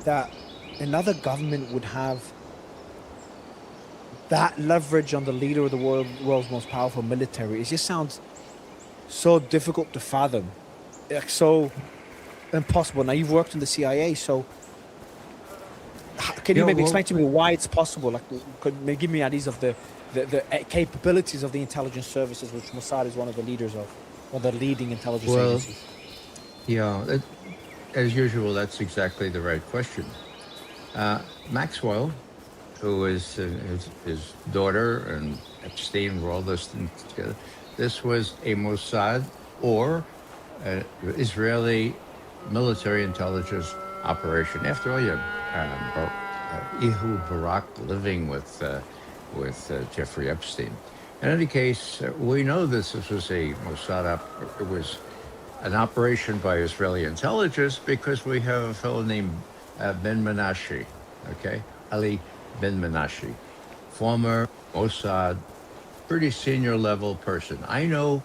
that another government would have that leverage on the leader of the world's most powerful military. It just sounds so difficult to fathom, like so impossible. Now you've worked in the CIA, so can you Yeah, maybe well, explain to me why it's possible? Like, could maybe give me ideas of the capabilities of the intelligence services, which Mossad is one of the leaders of, one of the leading intelligence well, agencies. yeah. As usual, that's exactly the right question. Maxwell, who is his daughter and Epstein were all listed together. This was a Mossad or Israeli military intelligence operation. After all, you have Ehud Barak living with Jeffrey Epstein. In any case, we know this was a Mossad. It was an operation by Israeli intelligence because we have a fellow named Ben Menashe, okay, Ali Ben Menashe, former Mossad, pretty senior level person. I know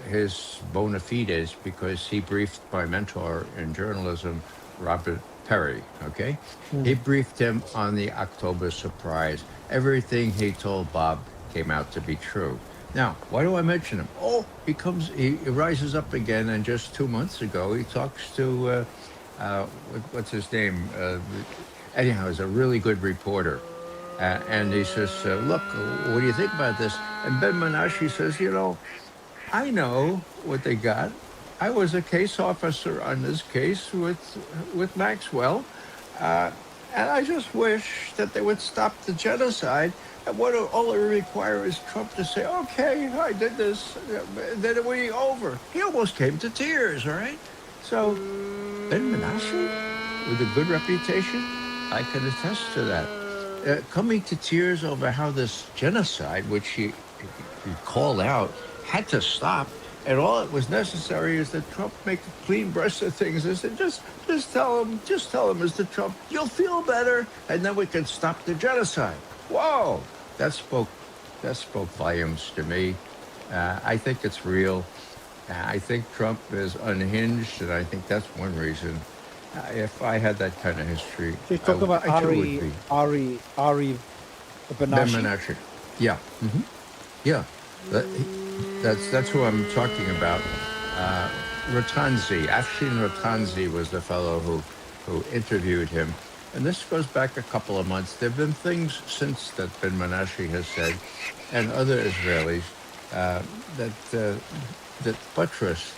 his bona fides because he briefed my mentor in journalism, Robert Perry. Okay, he Mm. briefed him on the October surprise. Everything he told Bob came out to be true. Now, why do I mention him? Oh, he rises up again, and just 2 months ago, he talks to what's his name? Anyhow, he's a really good reporter. And he says, look, what do you think about this? And Ben Menashe says, I know what they got. I was a case officer on this case with Maxwell, uh, and I just wish that they would stop the genocide. And all it would require is Trump to say, "Okay, I did this," then it would be over. He almost came to tears. All right. So Ben Menashe, with a good reputation, I can attest to that. Coming to tears over how this genocide, which he called out, had to stop. And all that was necessary is that Trump make a clean breast of things. I said, just tell him, Mr. Trump, you'll feel better, and then we can stop the genocide. Whoa, that spoke volumes to me. I think it's real. I think Trump is unhinged, and I think that's one reason. If I had that kind of history, So you're talking about I too would be. Ari Ben Benashi. Menashe. Yeah. Yeah. That, that's who I'm talking about. Ratanzi, Afshin Ratanzi was the fellow who interviewed him. And this goes back a couple of months. There have been things since that Ben Menashe has said, and other Israelis, that buttress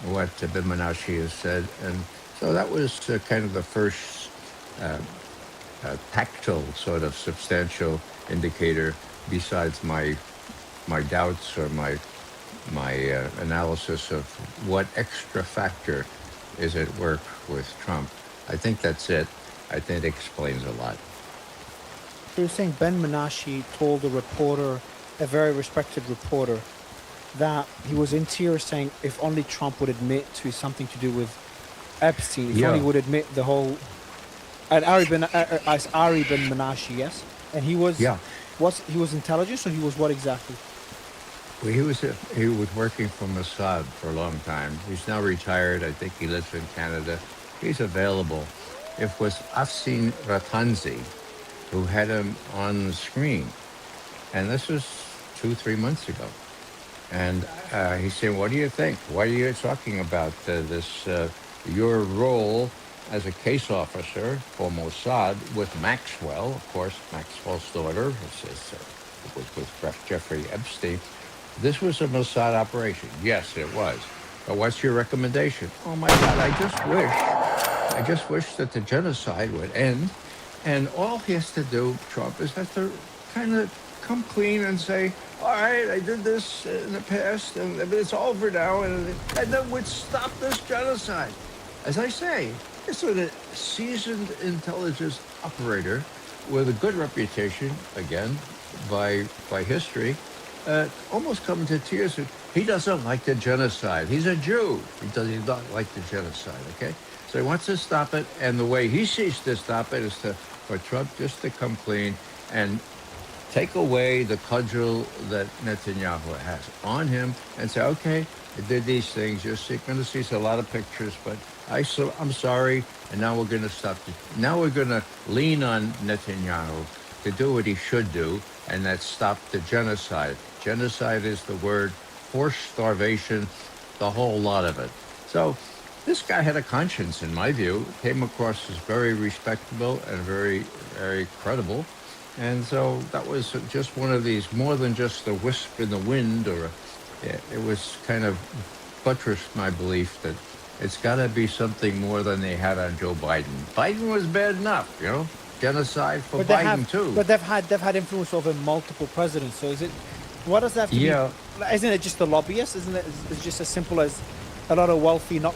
what Ben Menashe has said. And so that was kind of the first tactile, sort of substantial indicator besides my doubts or my analysis of what extra factor is at work with Trump. I think that's it. I think it explains a lot. So you're saying Ben Menashe told a reporter, a very respected reporter, that he was in tears saying if only Trump would admit to something to do with Epstein, if only Yeah, would admit the whole, and as Ari Ben Menashe, yes? And yeah. he was intelligence, or he was what exactly? Well, he was working for Mossad for a long time. He's now retired. I think he lives in Canada. He's available. It was Afshin Ratanzi who had him on the screen, and this was 2, 3 months ago. And he's saying, "What do you think? What are you talking about this? Your role as a case officer for Mossad with Maxwell, of course, Maxwell's daughter, with Jeffrey Epstein. This was a Mossad operation. Yes, it was. But what's your recommendation? Oh my God! I just wish that the genocide would end, and all he has to do, Trump, is have to kind of come clean and say, all right, I did this in the past, and but it's over now, and then we'd stop this genocide. As I say, this was a seasoned intelligence operator with a good reputation, again, by history, almost coming to tears. He doesn't like the genocide. He's a Jew. He not like the genocide, okay? So he wants to stop it, and the way he sees to stop it is for Trump just to come clean and take away the cudgel that Netanyahu has on him and say, okay, I did these things. You're going to see a lot of pictures, but I'm sorry, and now we're going to stop. Now we're going to lean on Netanyahu to do what he should do, and that's stop the genocide. Genocide is the word, forced starvation, the whole lot of it. So this guy had a conscience, in my view, came across as very respectable and very, very credible. And so that was just one of these, more than just a wisp in the wind, it was kind of buttressed my belief that it's got to be something more than they had on Joe Biden. Biden was bad enough, genocide for But they Biden have, too. but they've had influence over multiple presidents. So is it? What does that have to Yeah, be? Isn't it just the lobbyists? Isn't it? It's just as simple as a lot of wealthy, not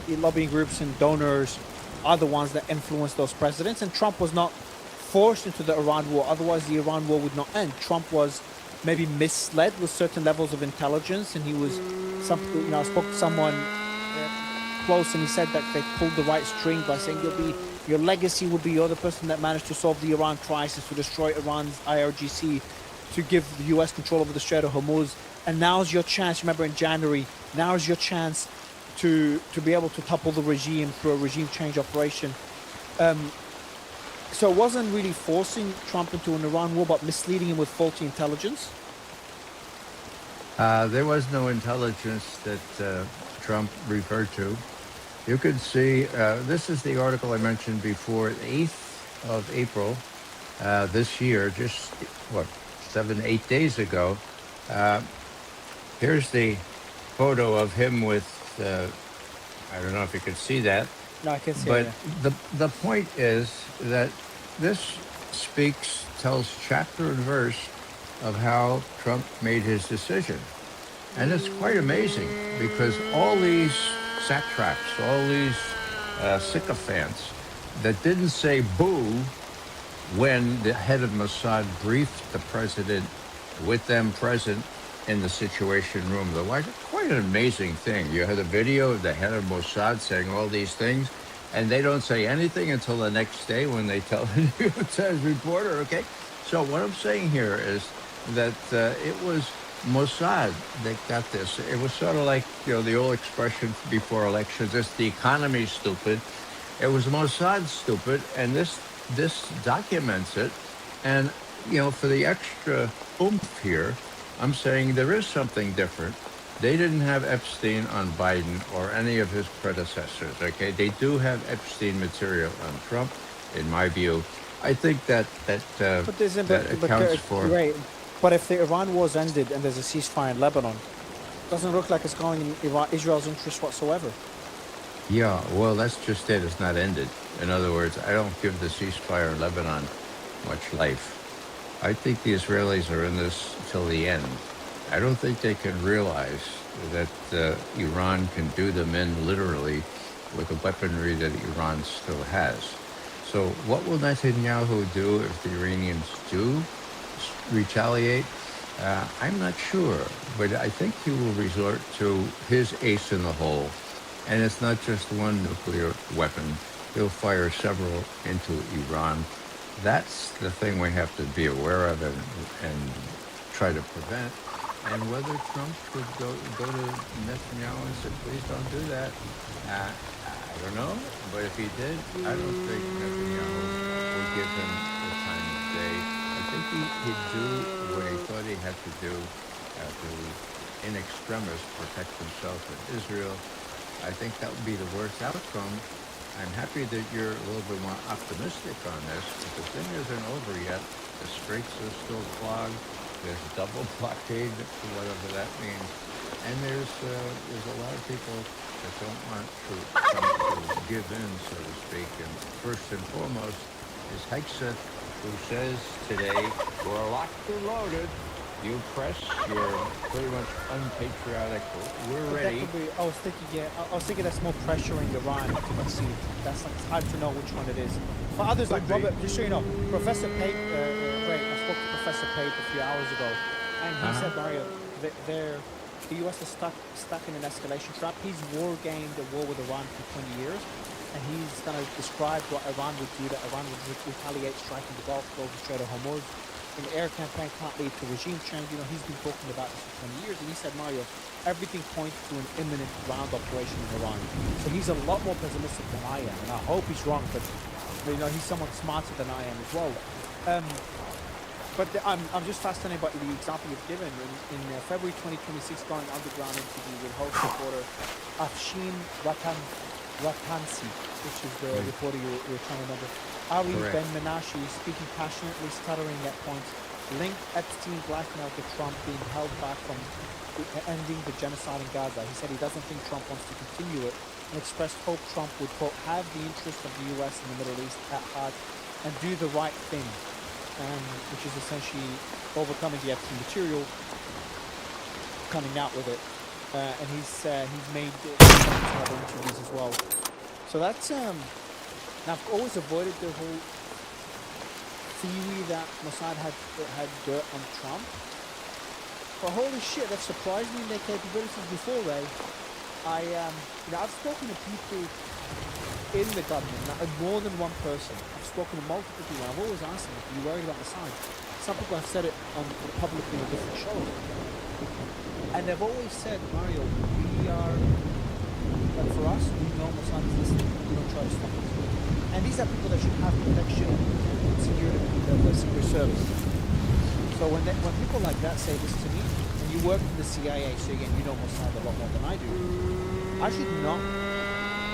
lobbying groups and donors are the ones that influence those presidents. And Trump was not forced into the Iran war. Otherwise, the Iran war would not end. Trump was maybe misled with certain levels of intelligence, and he was I spoke to someone close, and he said that they pulled the right string by saying your legacy would be you're the person that managed to solve the Iran crisis, to destroy Iran's IRGC, to give the U.S. control over the Strait of Hormuz. And now's your chance. Remember, in January, now's your chance to be able to topple the regime through a regime change operation. So it wasn't really forcing Trump into an Iran war, but misleading him with faulty intelligence. there was no intelligence that Trump referred to. You could see, this is the article I mentioned before, the 8th of April this year, just, what, 7, 8 days ago. Uh, Here's the photo of him with, I don't know if you could see that, No, I can see but it. the point is that this tells chapter and verse of how Trump made his decision. And it's quite amazing because all these satraps, all these sycophants that didn't say boo when the head of Mossad briefed the president with them present in the Situation Room. Quite an amazing thing. You had a video of the head of Mossad saying all these things, and they don't say anything until the next day when they tell the New York Times reporter, okay? So what I'm saying here is that it was Mossad that got this. It was sort of like, the old expression before elections, it's the economy stupid. It was Mossad stupid, and this documents it. And, for the extra oomph here, I'm saying there is something different. They didn't have Epstein on Biden or any of his predecessors, okay? They do have Epstein material on Trump, in my view. I think that But there's that accounts for... right. But if the Iran war's ended and there's a ceasefire in Lebanon, doesn't look like it's going in Israel's interest whatsoever. Yeah, well, that's just it. It's not ended. In other words, I don't give the ceasefire in Lebanon much life. I think the Israelis are in this till the end. I don't think they can realize that Iran can do them in literally with the weaponry that Iran still has. So what will Netanyahu do if the Iranians do retaliate? I'm not sure, but I think he will resort to his ace in the hole. And it's not just one nuclear weapon. He'll fire several into Iran. That's the thing we have to be aware of and try to prevent. And whether Trump could go to Netanyahu and say, please don't do that, I don't know. But if he did, I don't think Netanyahu would give him the time of day. I think he'd do what he thought he had to do to, in extremis, protect himself and Israel. I think that would be the worst outcome. I'm happy that you're a little bit more optimistic on this, but the thing isn't over yet. The straits are still clogged. There's double blockade, whatever that means. And there's a lot of people that don't want to give in, so to speak. And first and foremost is Hegseth, who says today, we're locked and loaded. You press, you're pretty much unpatriotic. We're ready. I was thinking that's more pressuring Iran to concede. It's hard to know which one it is. For others like Could be. Robert, just so you know, Professor Pate, I spoke to Professor Pate a few hours ago, and he said, Mario, the U.S. is stuck in an escalation trap. He's war-gained a war with Iran for 20 years, and he's going to describe what Iran would do, that Iran would retaliate, striking the Gulf, close the Strait of Hormuz. an air campaign can't lead to regime change. You know, he's been talking about this for 20 years, and he said, Mario, everything points to an imminent ground operation in Iran. So he's a lot more pessimistic than I am, and I hope he's wrong, but you know, he's somewhat smarter than I am as well. Um, I'm just fascinated by the example you've given. In February 2026, going underground interview with host reporter Afshin Ratansi, which is the Right. reporter you're trying to remember. Ari Correct. Ben Menashe, speaking passionately, stuttering at points, linked Epstein's blackmail to Trump being held back from ending the genocide in Gaza. He said he doesn't think Trump wants to continue it and expressed hope Trump would, quote, have the interests of the U.S. and the Middle East at heart and do the right thing, which is essentially overcoming the Epstein material, coming out with it. And he's made some other interviews as well. So that's now I've always avoided the whole theory that Mossad had dirt on Trump. But holy shit, that surprised me in their capabilities before, Ray. I've spoken to people in the government, more than one person. I've spoken to multiple people, and I've always asked them, are you worried about Mossad? Some people have said it on publicly on different shows. And they've always said, Mario, we are, but for us, we know Mossad is listening. We don't try to stop it. And these are people that should have protection and security of the Secret Service. So when people like that say this to me, and you work in the CIA, so again, you know Mossad a lot more than I do, I should not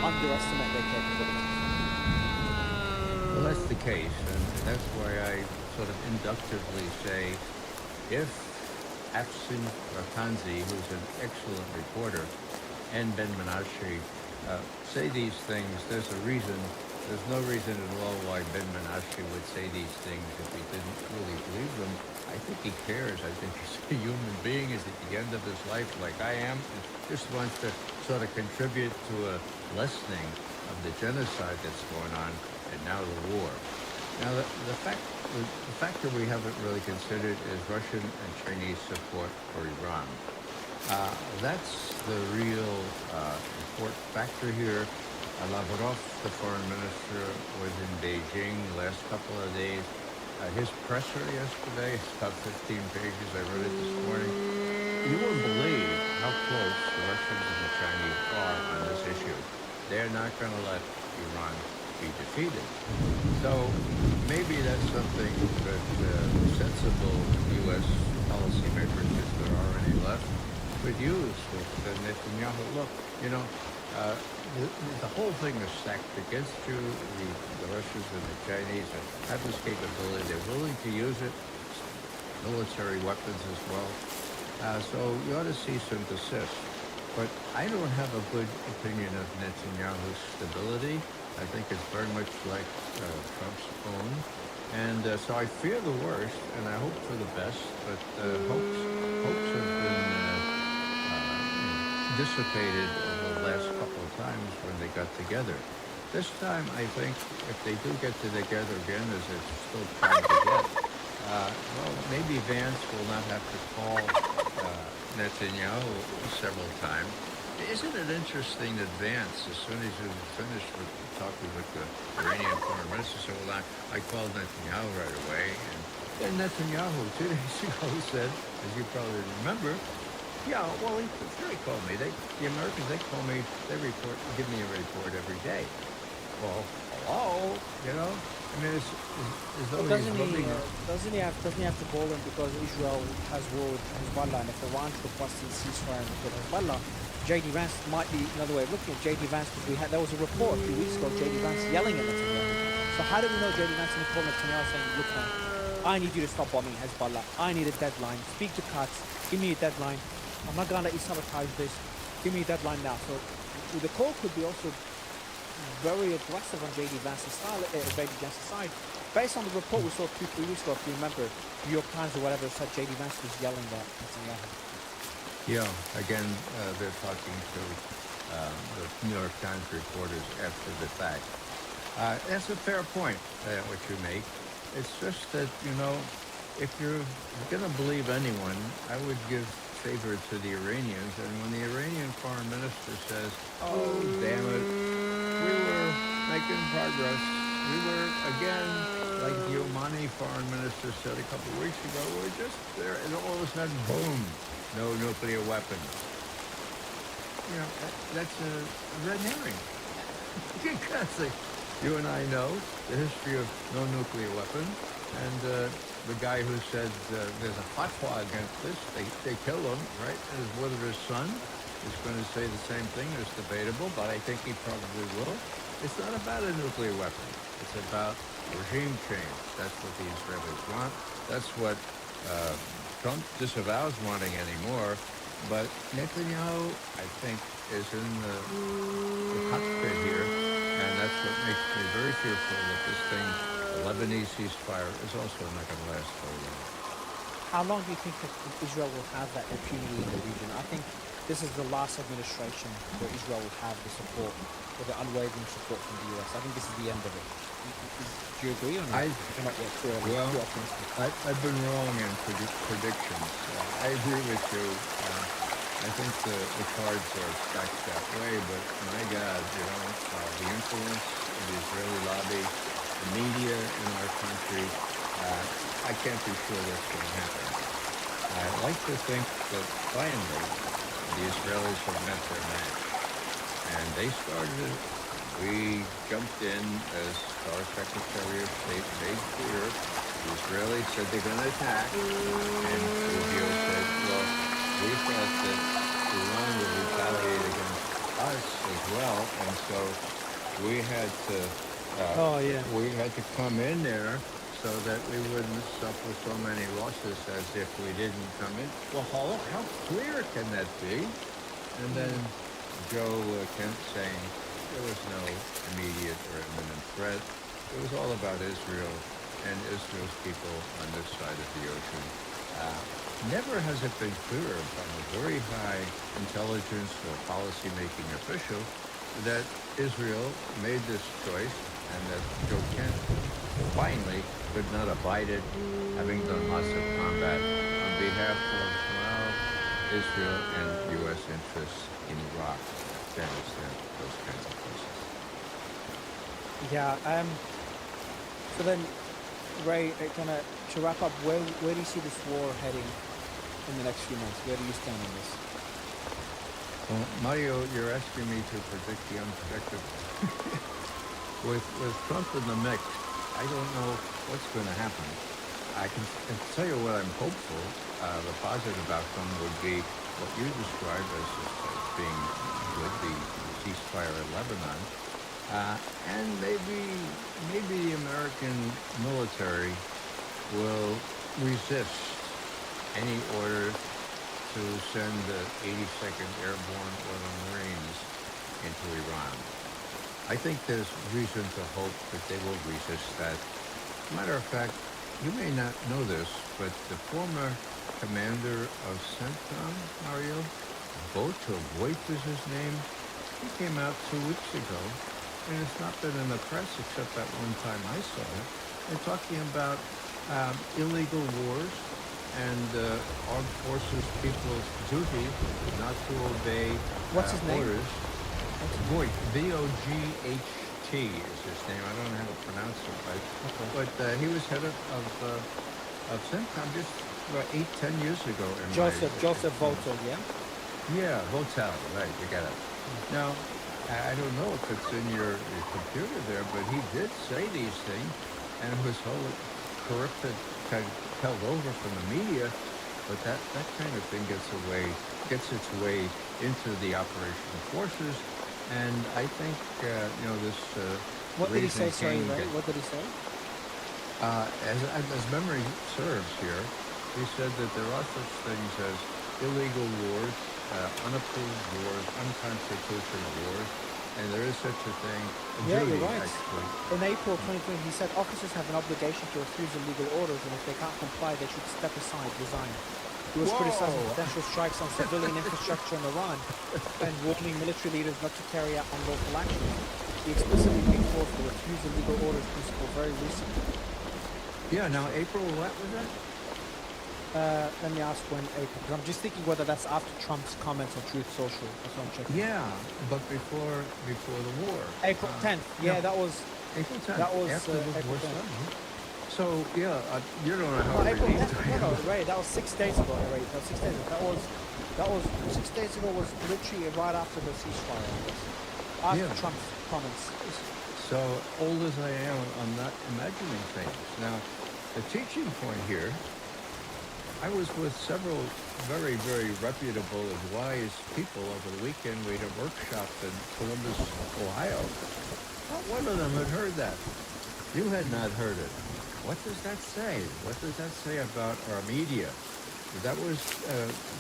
underestimate their capabilities. Well, that's the case, and that's why I sort of inductively say, if Afsin Ratanzi, who's an excellent reporter, and Ben Menashe say these things, there's no reason at all why Ben Menashe would say these things if he didn't really believe them. I think he cares. I think he's a human being. He's at the end of his life like I am, and just wants to sort of contribute to a lessening of the genocide that's going on, and now the war. Now, the factor we haven't really considered is Russian and Chinese support for Iran. That's the real important factor here. Lavrov, the foreign minister, was in Beijing the last couple of days. His presser yesterday is about 15 pages. I read it this morning. You wouldn't believe how close the Russians and the Chinese are on this issue. They're not going to let Iran be defeated. So maybe that's something that sensible U.S. policymakers, if there are any left, could use with Netanyahu. Look, the whole thing is stacked against you. The Russians and the Chinese have this capability. They're willing to use it, military weapons as well. So you ought to see some desist. But I don't have a good opinion of Netanyahu's stability. I think it's very much like Trump's own. And so I fear the worst, and I hope for the best. But hopes have been dissipated over the last couple of times when they got together. This time, I think, if they do get together again, as it's still trying to get, well, maybe Vance will not have to call Netanyahu several times. Isn't it interesting that Vance, as soon as he was finished with talking with the Iranian foreign minister, said, well, I called Netanyahu right away. And then Netanyahu, 2 days ago, said, as you probably remember, yeah, well, he called me. The Americans, they call me, give me a report every day. Well, hello, I mean, it's though But he's looking at... doesn't he have to call him because Israel has war with Hezbollah, and if Iran's requesting ceasefire with Hezbollah, J.D. Vance might be another way of looking at J.D. Vance, because there was a report a few weeks ago, J.D. Vance yelling at Netanyahu. So how do we know J.D. Vance didn't call Netanyahu saying, look, man, I need you to stop bombing Hezbollah. I need a deadline. Speak to Katz. Give me a deadline. I'm not going to let you sabotage this. Give me a deadline now. So the call could be also very aggressive on J.D. Vance's side. Based on the report we saw 2-3 weeks ago, if you remember, New York Times or whatever said J.D. Vance was yelling at Netanyahu. Yeah, again, they're talking to the New York Times reporters after the fact. That's a fair point, what you make. It's just that, if you're going to believe anyone, I would give favor to the Iranians. And when the Iranian foreign minister says, oh, damn it, we were making progress. We were, again, like the Omani foreign minister said a couple of weeks ago, we're just there, and all of a sudden, boom, no nuclear weapons. That's a red herring. Because you and I know the history of no nuclear weapon, and the guy who said there's a fatwa against this, they kill him, right? And whether his son is going to say the same thing is debatable, but I think he probably will. It's not about a nuclear weapon. It's about regime change. That's what the Israelis want. That's what Trump disavows wanting anymore. But Netanyahu, I think, is in the cockpit here, and that's what makes me very fearful that this thing, the Lebanese ceasefire, is also not going to last very long. How long do you think that Israel will have that impunity in the region? I think this is the last administration where Israel will have the support, or the unwavering support from the US. I think this is the end of it. Do you agree or not? You're not yet too early, Well, too optimistic. I've been wrong in predictions. I agree with you. I think the cards are stacked that way, but my God, the influence of the Israeli lobby, the media in our country, I can't be sure that's going to happen. I like to think that finally the Israelis have met their match, and they started it. We jumped in, as our Secretary of State made clear. The Israelis said they're going to attack, and Rubio said, well, we thought that Iran would retaliate against us as well, and so we had to come in there so that we wouldn't suffer so many losses as if we didn't come in. Well, how clear can that be? And then Joe Kent saying there was no immediate or imminent threat. It was all about Israel and Israel's people on this side of the ocean. Never has it been clearer from a very high intelligence or policy-making official that Israel made this choice and that Joe Kent finally could not abide it, having done lots of combat on behalf of, Israel and U.S. interests in Iraq, Afghanistan, those kinds of places. Yeah. So then, Ray, to wrap up, where do you see this war heading in the next few months? Where do you stand on this? Well, Mario, you're asking me to predict the unpredictable. With Trump in the mix, I don't know what's going to happen. I can tell you what I'm hopeful. The positive outcome would be what you described as being good, the ceasefire in Lebanon. And maybe the American military will resist any order to send the 82nd Airborne or the Marines into Iran. I think there's reason to hope that they will resist that. Matter of fact, you may not know this, but the former commander of CENTCOM, Mario, Boto Voigt is his name, he came out 2 weeks ago, and it's not been in the press except that one time I saw it. They're talking about illegal wars and armed forces people's duty not to obey What's his name? orders. Voigt, V-O-G-H-T is his name. I don't know how to pronounce it right. Okay. But he was head of CENTCOM just about 8-10 years ago. Joseph Votel, yeah? Yeah, Votel, right, you got it. Now, I don't know if it's in your computer there, but he did say these things, and it was whole corrupted, kind of held over from the media, but that kind of thing gets its way into the operational forces, and I think, this... What did he say, sorry, Ray? What did he say? As memory serves here, he said that there are such things as illegal wars, unapproved wars, unconstitutional wars, and there is such a thing. Yeah, you're right. Actually. In April 2020, he said officers have an obligation to refuse illegal orders, and if they can't comply, they should step aside, resign. He was criticizing potential strikes on civilian infrastructure in Iran and warning military leaders not to carry out unlawful action. He explicitly put forth the refuse illegal orders principle very recently. Yeah, now April, what was that? Let me ask when April, because I'm just thinking whether that's after Trump's comments on Truth Social. That's what I'm checking. Yeah, but before the war. April 10th. Yeah, no. that was April 10th. that was after the April war 10th. started. So yeah, you don't know how No, April. relieved I No, am. no, Ray. That was 6 days ago. Ray, that was 6 days ago. That was 6 days ago. Was literally right after the ceasefire. Yes, after Yeah. Trump's comments. So old as I am, I'm not imagining things. Now, the teaching point here, I was with several very, very reputable and wise people over the weekend. We had a workshop in Columbus, Ohio. Not one of them had heard that. You had not heard it. What does that say? What does that say about our media? That was,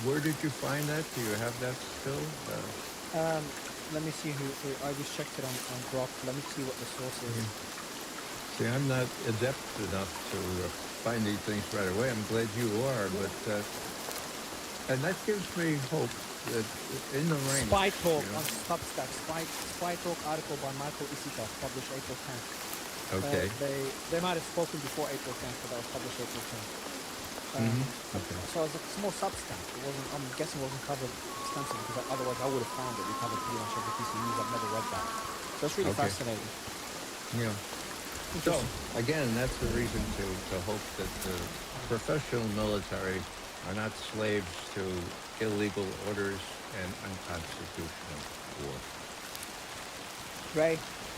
where did you find that? Do you have that still? Um, Let me see who I just checked it on Grok. Let me see what the source is. Yeah. See, I'm not adept enough to find these things right away. I'm glad you are, but and that gives me hope that in the ranks, Spy Talk you know. on Substack. Spy Talk article by Michael Isika, published April 10th. Okay. They might have spoken before April 10th, but that was published April 10th. Um, Okay. so it's a small Substack. It wasn't. I'm guessing it wasn't covered extensively because otherwise I would have found it. We covered pretty much every piece of news. I've never read that. So it's really Okay. fascinating. Yeah. So Interesting. again, that's the reason to hope that the professional military are not slaves to illegal orders and unconstitutional war. Ray,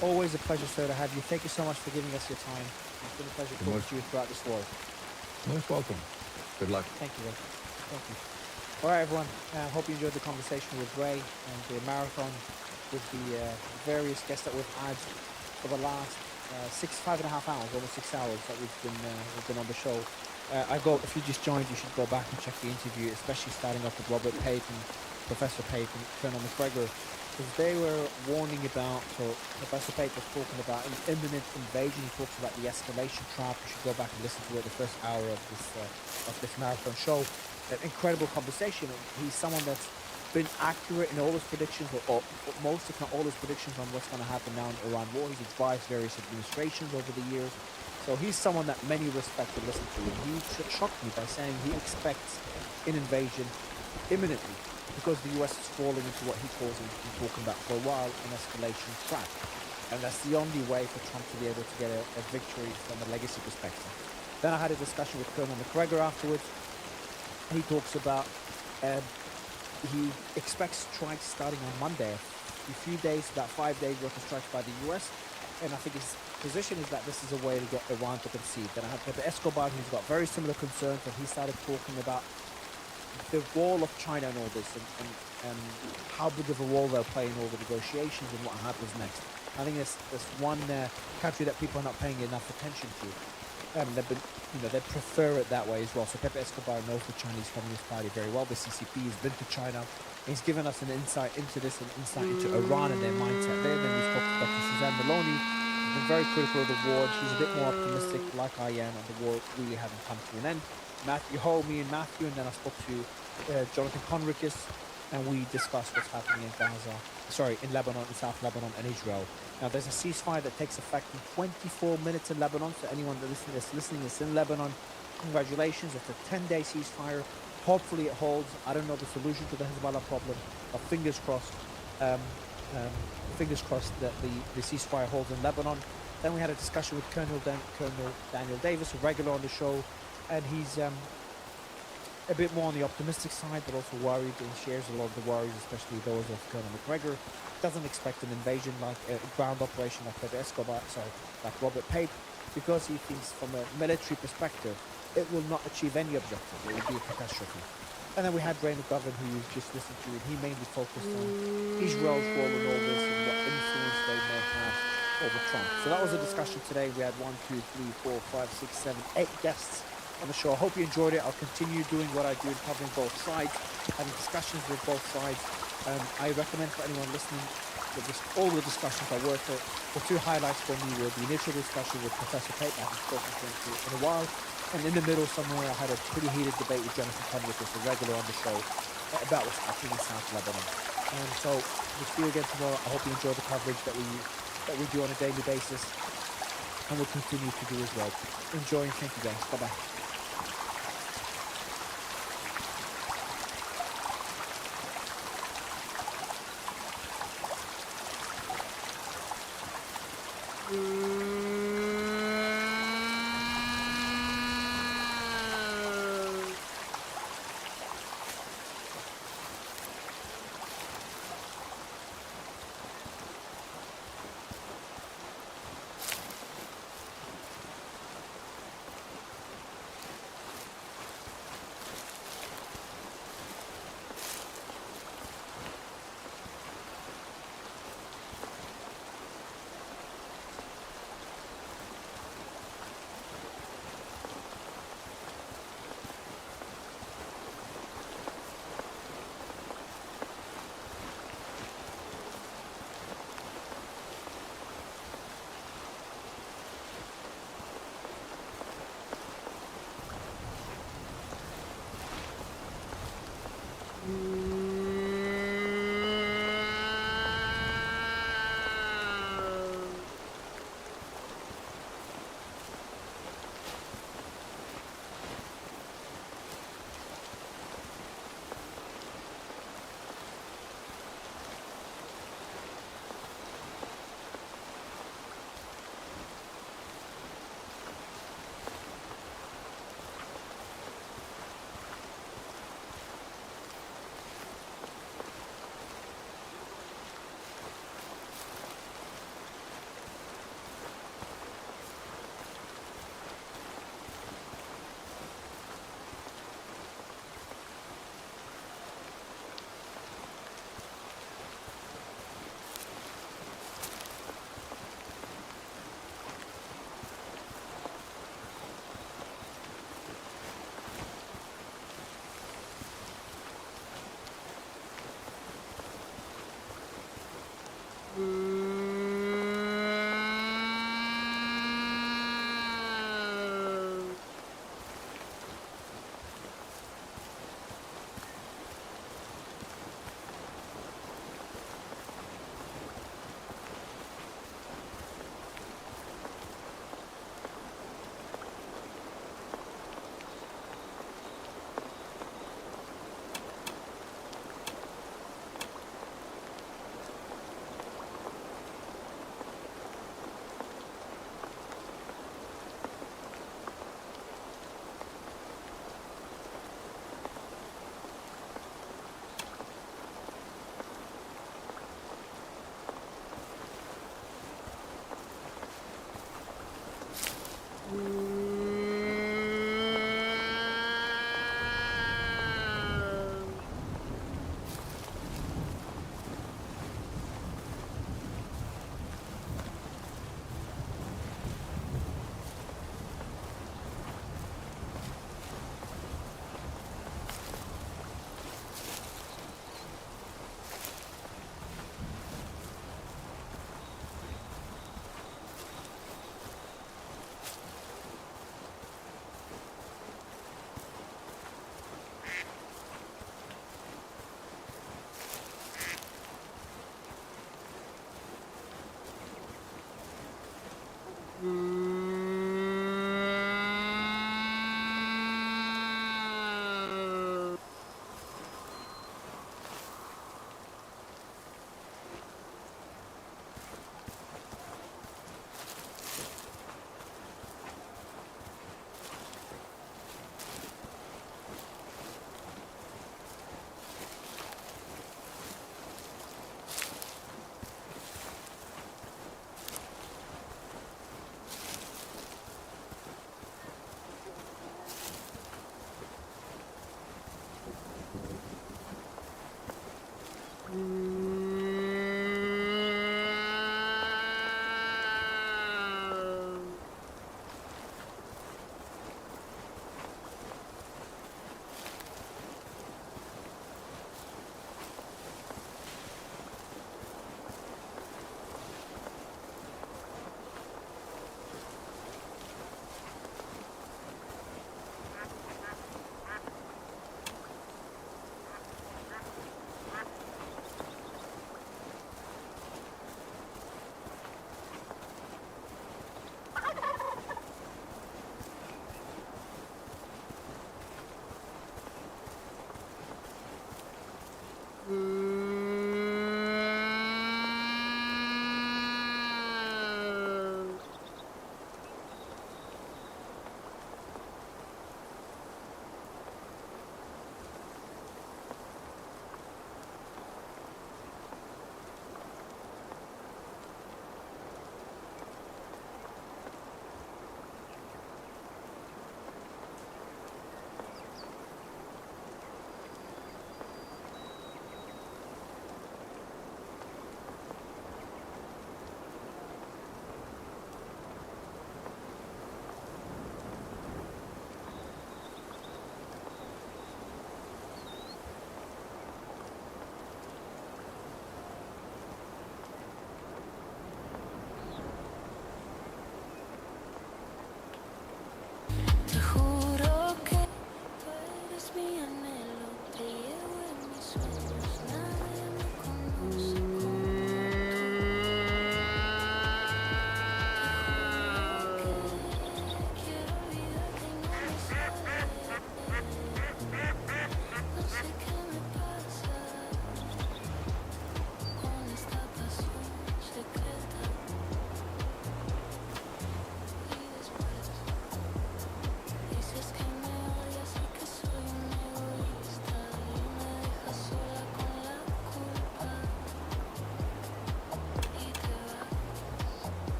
always a pleasure, sir, to have you. Thank you so much for giving us your time. It's been a pleasure You're talking to you throughout this war. most welcome. Good luck. Thank you, Ray. Thank you. All right, everyone. Hope you enjoyed the conversation with Ray and the marathon with the various guests that we've had for the last 5.5 hours, almost 6 hours that we've been on the show. If you just joined, you should go back and check the interview, especially starting off with Robert Payton, Professor Payton, Colonel McGregor, because they were warning about, so Professor Payton was talking about an imminent invasion. He talks about the escalation trap. You should go back and listen to it, the first hour of this marathon show. An incredible conversation. And he's someone that's been accurate in all his predictions, or most, if not all his predictions on what's going to happen now in the Iran war. He's advised various administrations over the years. So he's someone that many respect and listen to. And he shocked me by saying he expects an invasion imminently because the US is falling into what he calls, and he's been talking about for a while, an escalation trap. And that's the only way for Trump to be able to get a victory from a legacy perspective. Then I had a discussion with Colonel McGregor afterwards. He talks about he expects strikes starting on Monday. A few days, about 5 days worth of strikes by the US. And I think his position is that this is a way to get Iran to concede. Then I had Pepe Escobar, who's got very similar concerns, and he started talking about the role of China in all this, and how big of a role they'll play in all the negotiations and what happens next. I think there's one country that people are not paying enough attention to. They prefer it that way as well. So Pepe Escobar knows the Chinese Communist Party very well. The CCP has been to China. He's given us an insight into this, and insight into Iran and their mindset there. Then we spoke to Dr. Suzanne Maloney, who's been very critical of the war, and she's a bit more optimistic, like I am, and the war really having come to an end. Matthew Ho, me and Matthew, and then I spoke to Jonathan Conricus, and we discussed what's happening in Lebanon, in South Lebanon, and Israel. Now, there's a ceasefire that takes effect in 24 minutes in Lebanon. So anyone that's listening is in Lebanon, congratulations. It's a 10-day ceasefire. Hopefully it holds. I don't know the solution to the Hezbollah problem, but fingers crossed. Fingers crossed that the ceasefire holds in Lebanon. Then we had a discussion with Colonel Daniel Davis, a regular on the show, and he's a bit more on the optimistic side, but also worried, and shares a lot of the worries, especially those of Colonel McGregor. Doesn't expect an invasion like a ground operation like like Robert Pape, because he thinks from a military perspective, it will not achieve any objective. It will be a catastrophe. And then we had Ray McGovern, who you just listened to, and he mainly focused on Israel's role in all this and what influence they may have over Trump. So that was a discussion today. We had 8 guests on the show. I hope you enjoyed it. I'll continue doing what I do and covering both sides, having discussions with both sides. I recommend for anyone listening that all the discussions are worth it. The two highlights for me were the initial discussion with Professor Pate, I haven't spoken to him in a while, and in the middle somewhere I had a pretty heated debate with Jonathan Conwick, who's a regular on the show, about what's happening in South Lebanon. And so we'll see you again tomorrow. I hope you enjoy the coverage that we do on a daily basis, and we'll continue to do as well. Enjoy, and thank you guys. Bye-bye.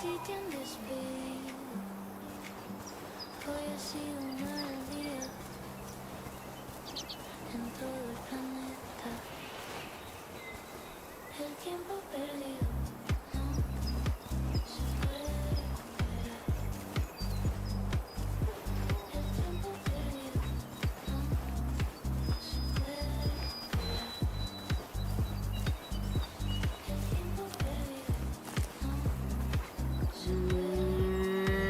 ti te han despedido. Hoy es sido un mal día en todo el planeta. El tiempo perdido no se puede recuperar. El tiempo perdido no se puede recuperar. El tiempo perdido no se puede recuperar.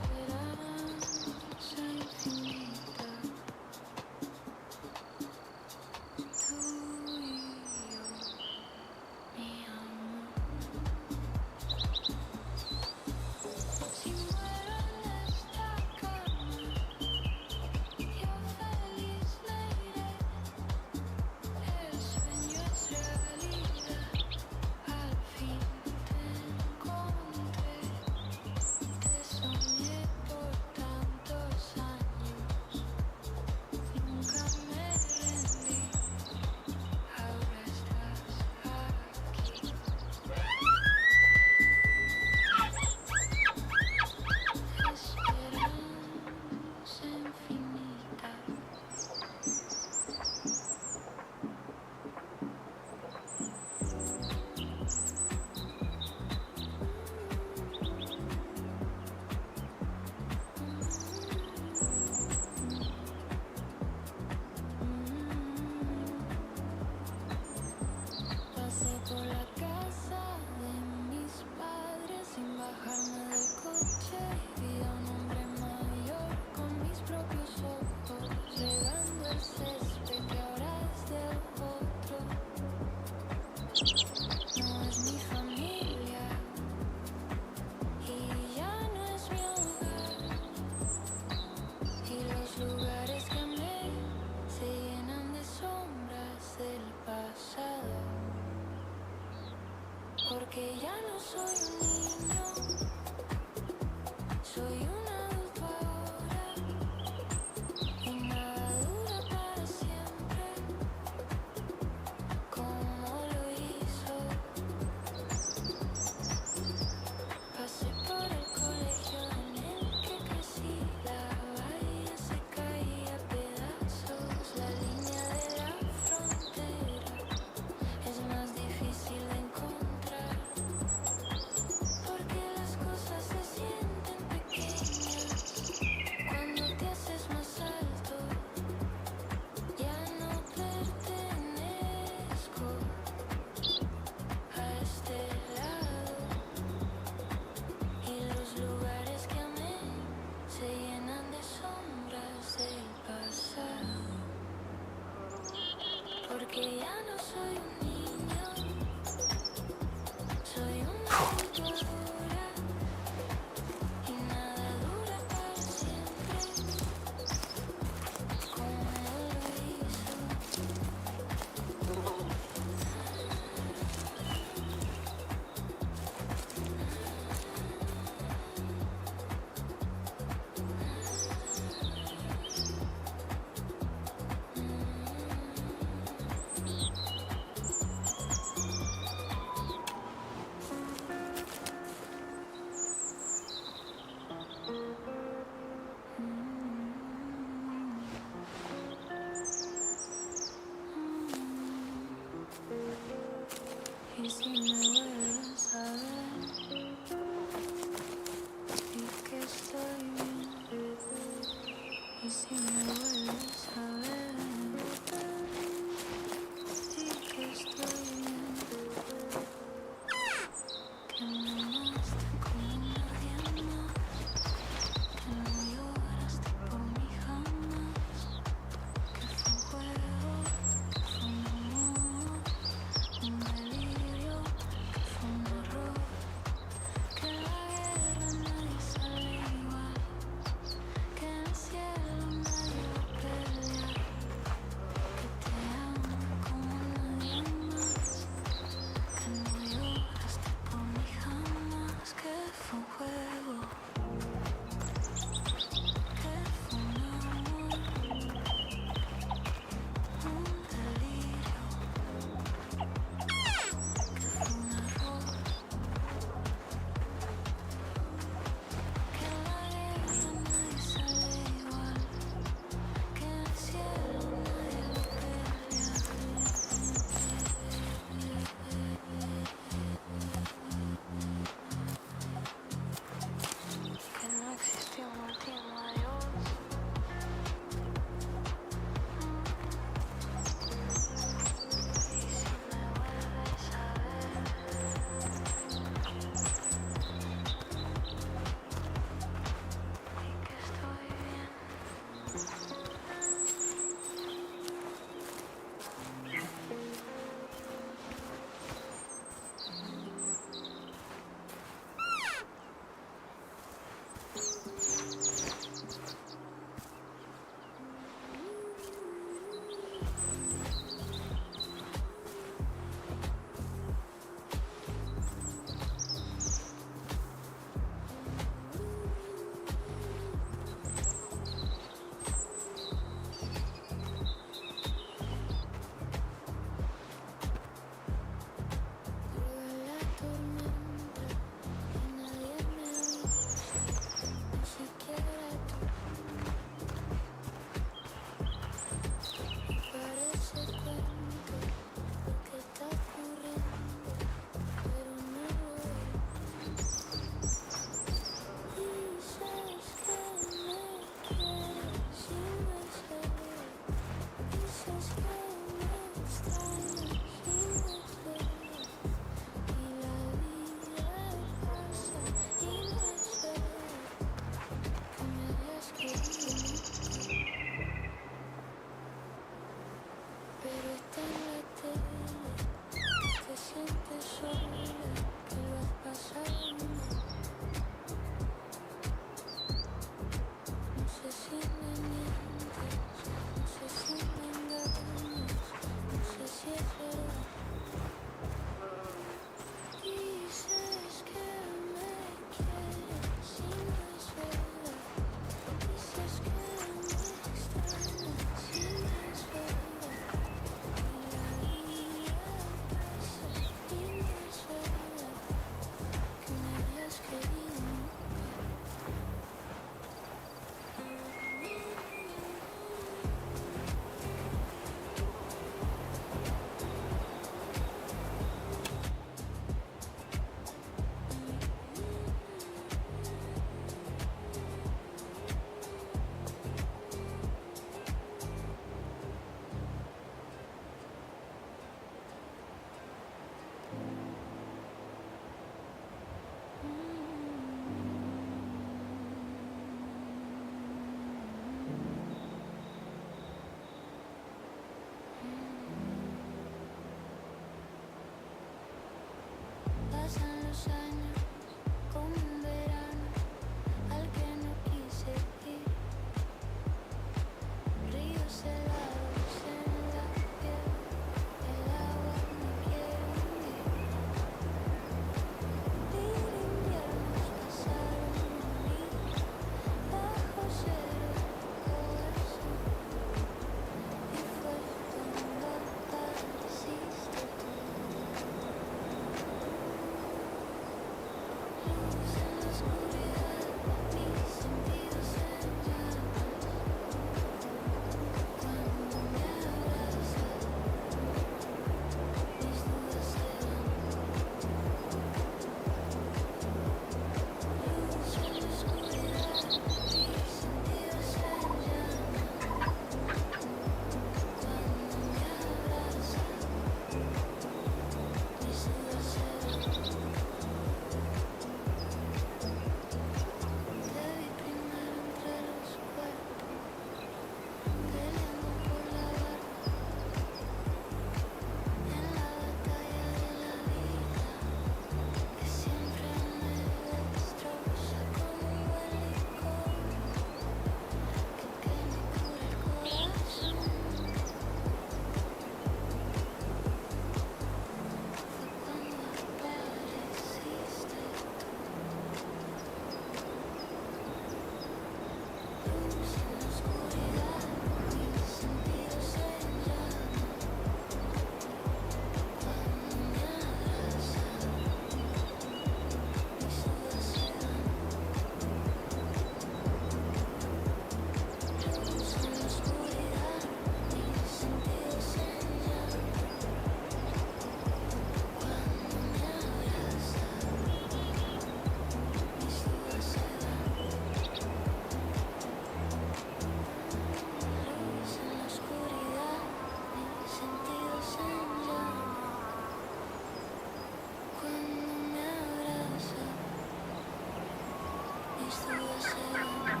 mis dudas se van.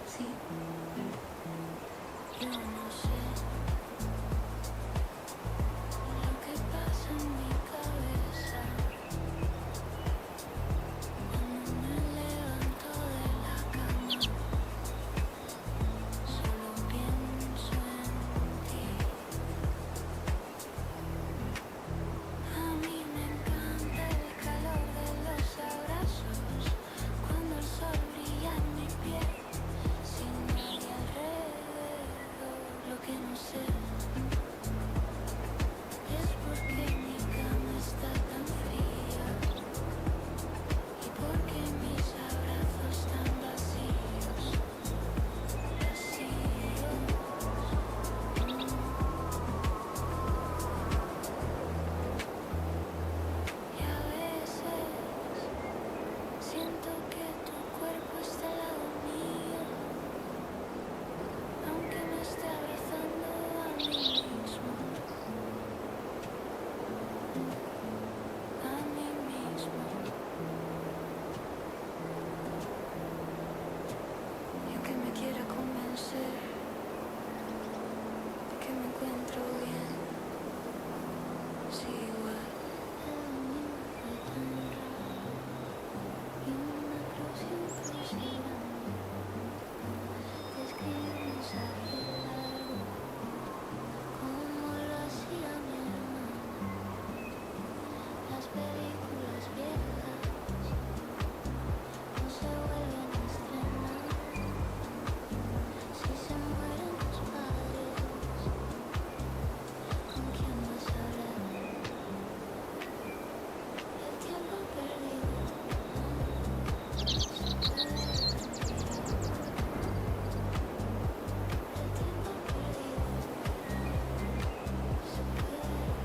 Sí, yo no sé lo que pasa en mi cabeza cuando me levanto de la cama. Solo pienso en ti. A mí me encanta el calor de los abrazos cuando el sol brilla en mi piel. Sin nadie alrededor, lo que no sé es por qué mi cama está tan fría y por qué mis abrazos tan vacíos, vacíos. Y a veces siento que tu cuerpo está al lado mío, aunque me esté abrazando a mí mismo, a mí mismo. Y aunque me quiera convencer de que me encuentro bien, sigo igual. El domingo fue tan raro y una cruz y un crucigrama. Te escribí un mensaje largo como lo hacía mi hermana. Las películas viejas no se vuelven a estrenar. Si se mueren tus padres, ¿con quién vas a hablar? El tiempo perdido se puede olvidar. El tiempo perdido se puede olvidar.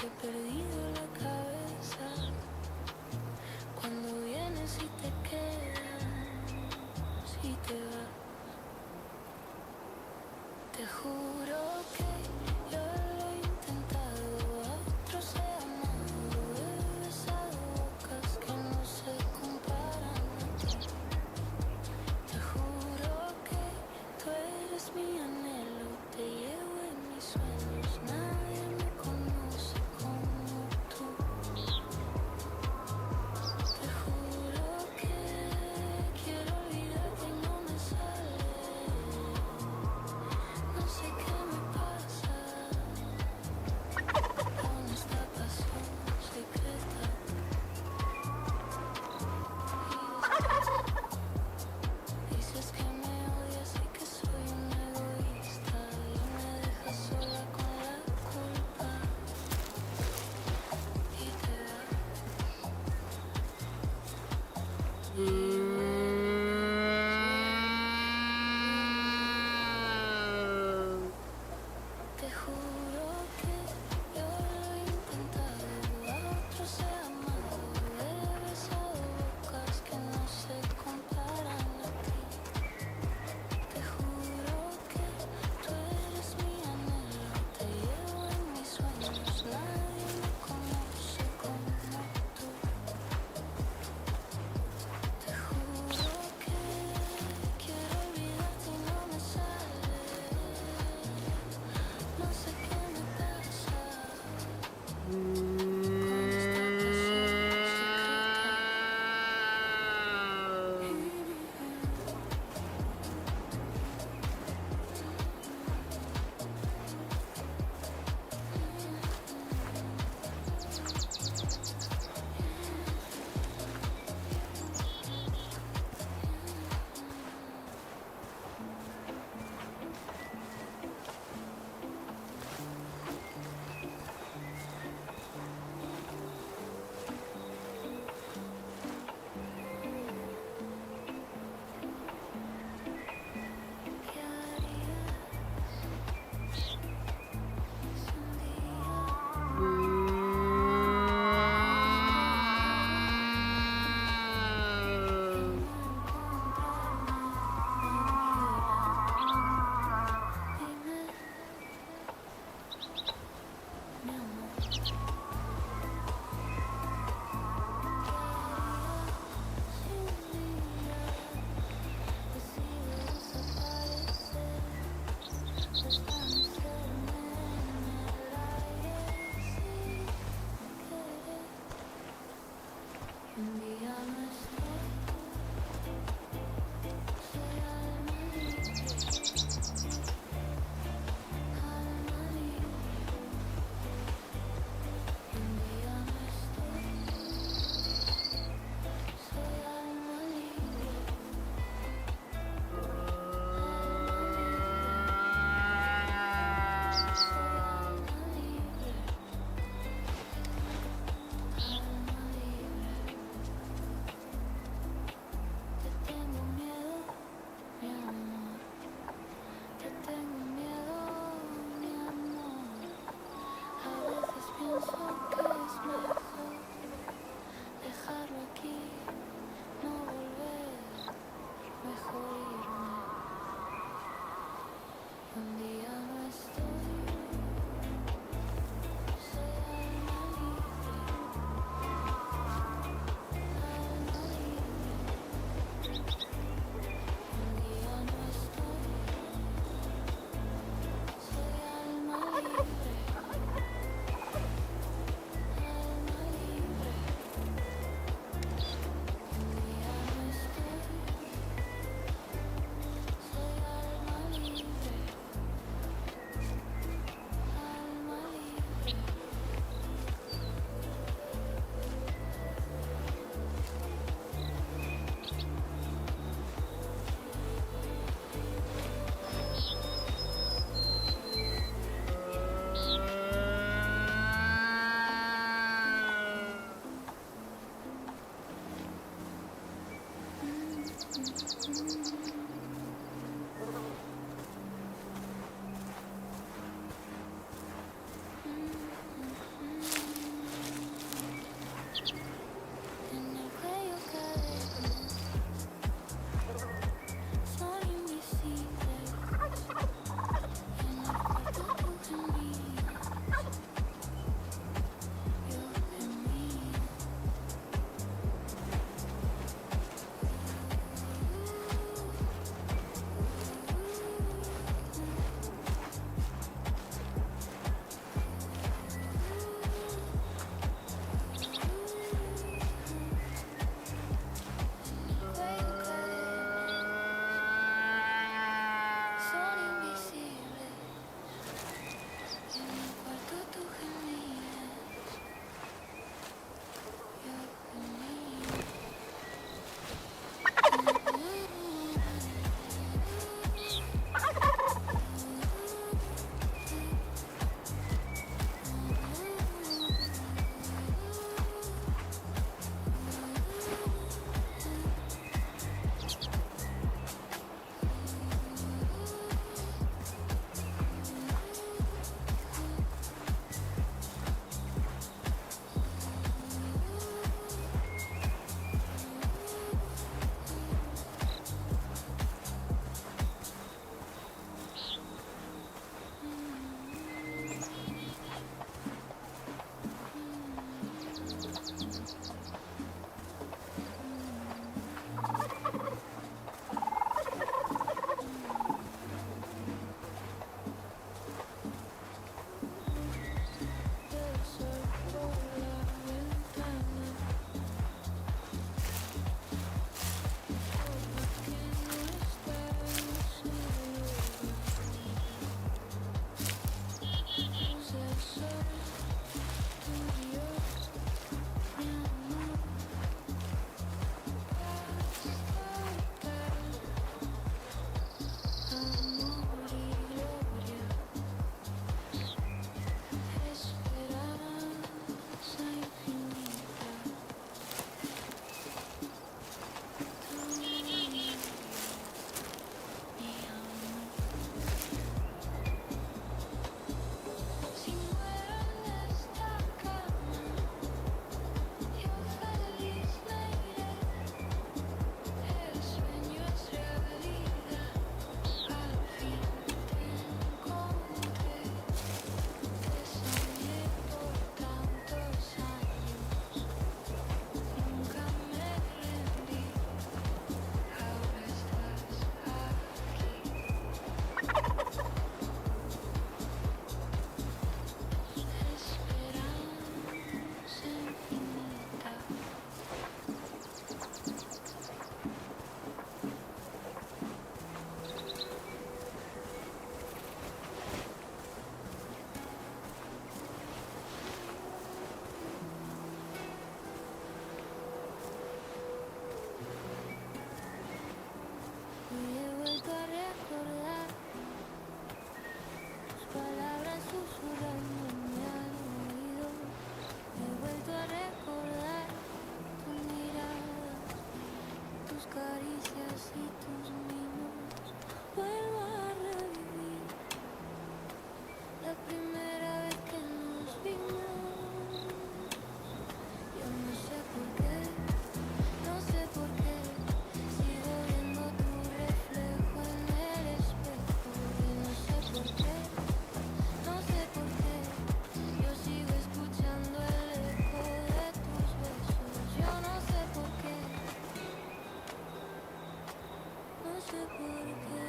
he perdido la cabeza. Cuando vienes y te quedas y te vas. Te juro que yo lo he intentado, a otros he amado, he besado bocas que no se comparan a ti. Te juro que tú eres mi anhelo, te llevo en mis sueños, nadie me conoce como tú. Te juro que quiero olvidarte y no me sale. No sé qué me pasa con esta pasión secreta. Dices que me odias y que soy un egoísta y me dejas sola con la culpa y te vas. Te juro que yo lo he intentado, a otros he amado, he besado bocas que no se comparan a ti. Te juro que tú eres mi anhelo, te llevo en mis sueños, nadie me conoce como tú. Te juro que quiero olvidarte y no me sale. No sé qué me pasa con esta pasión ¿Qué harías si un día dime, mi amor, ¿qué harías si un día decido desaparecer, desvanecerme en el aire sin querer? Un día no estoy, soy alma libre, alma libre. Un día no estoy, soy alma libre, soy alma libre, alma libre. Te tengo miedo, mi amor, te tengo miedo, mi amor. A veces pienso que es mejor dejarlo aquí, no volver, mejor irme. Un día no estoy, soy alma libre, alma libre. Un día no estoy, soy alma libre, alma libre. Un día no estoy, soy alma libre, alma libre. besitos mimos vuelvo a revivir la primera vez que nos vimos. Yo no sé por qué, no sé por qué, sigo viendo tu reflejo en el espejo. Y no sé por qué, no sé por qué, yo sigo escuchando el eco de tus besos. Yo no sé por qué, no sé por qué.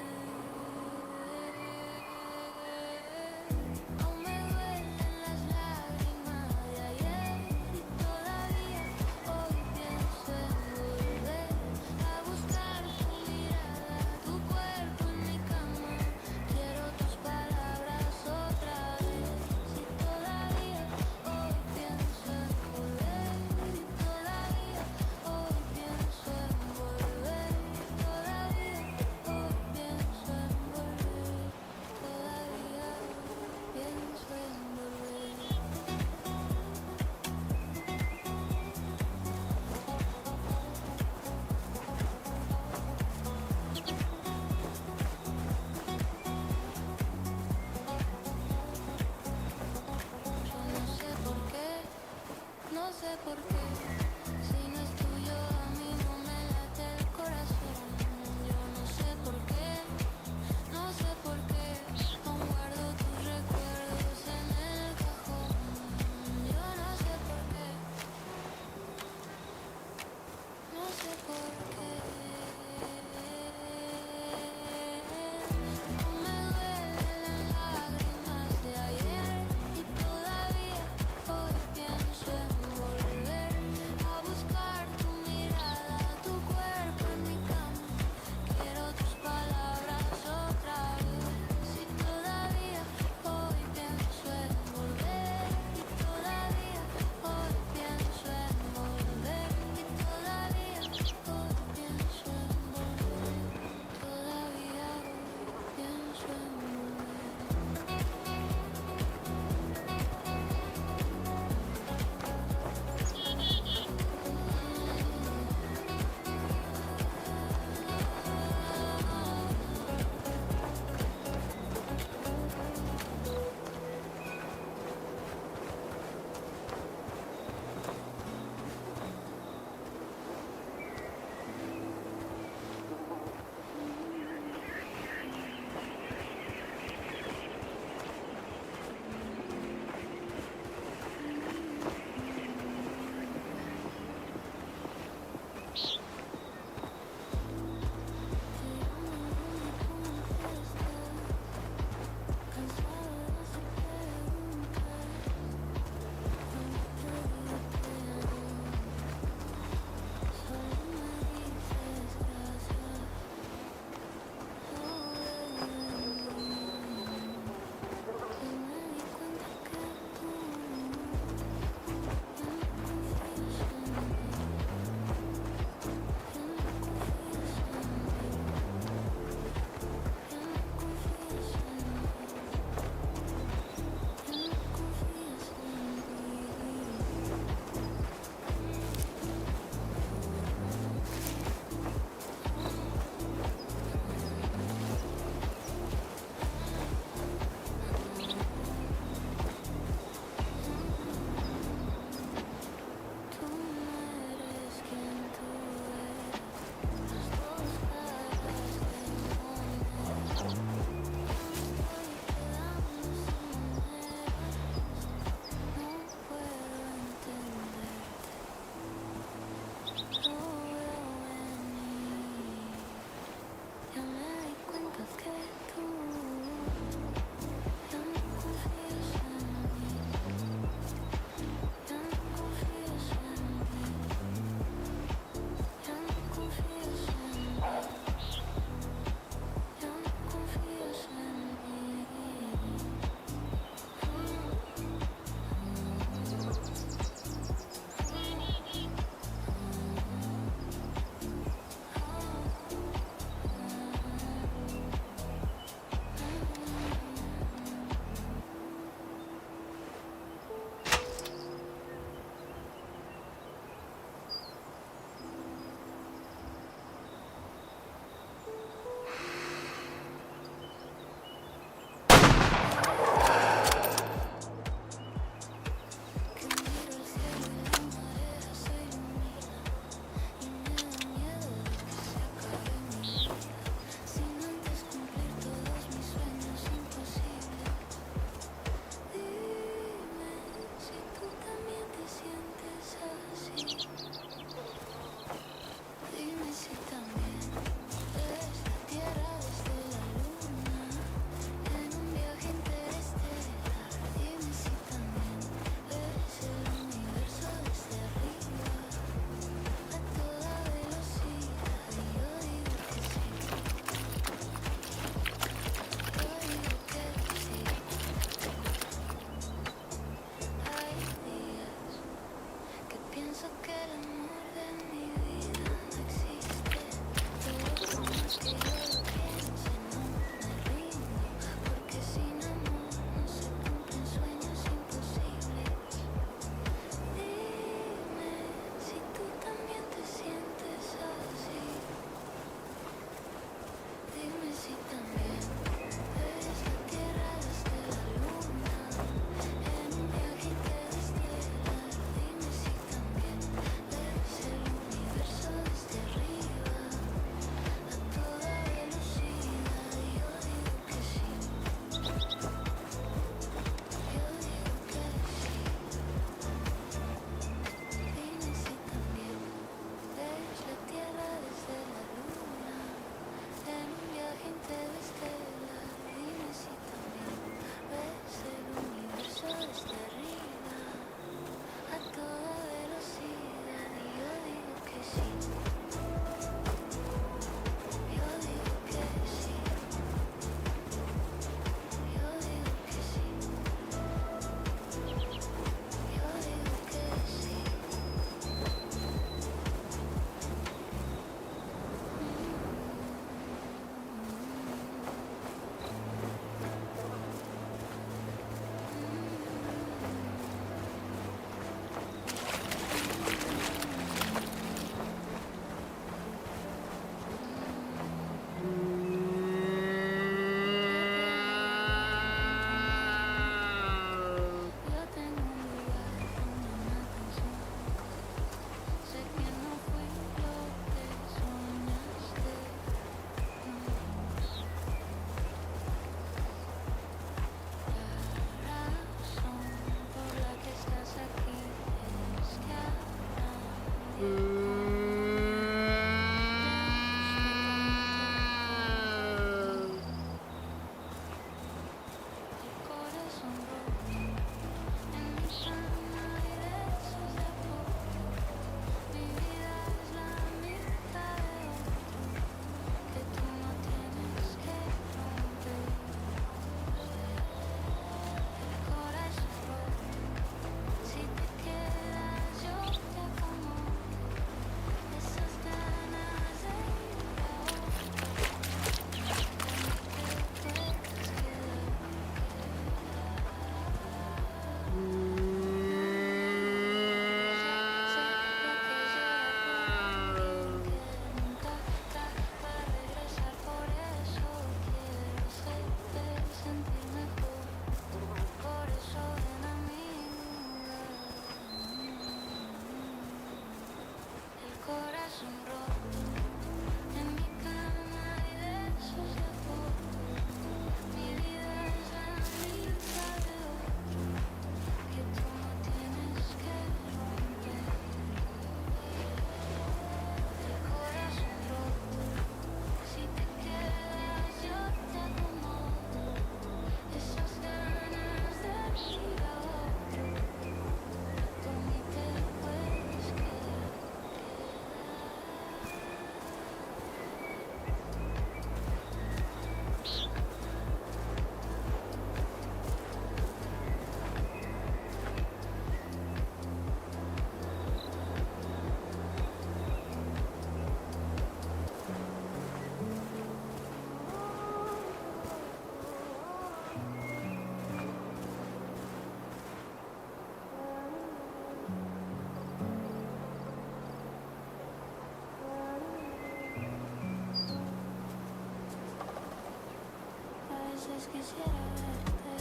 veces quisiera verte,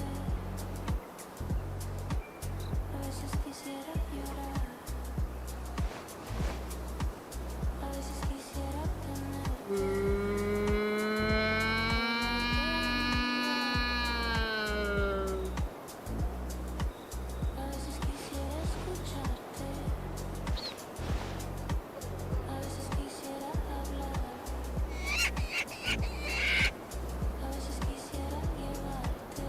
a veces quisiera llorar, a veces quisiera a veces quisiera escucharte, a veces quisiera hablar, a veces quisiera llevarte.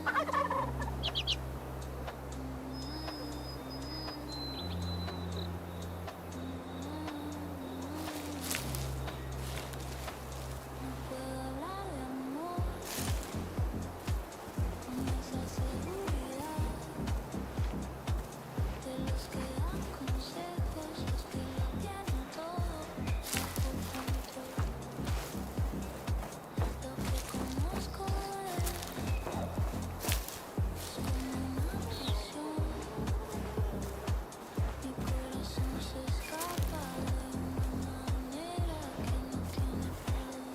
No puedo hablar de amor con esa seguridad de los que dan consejos, los que lo tienen todo bajo control. Lo que conozco de él es como una prisión. Mi corazón se escapa de una manera que no tiene perdón.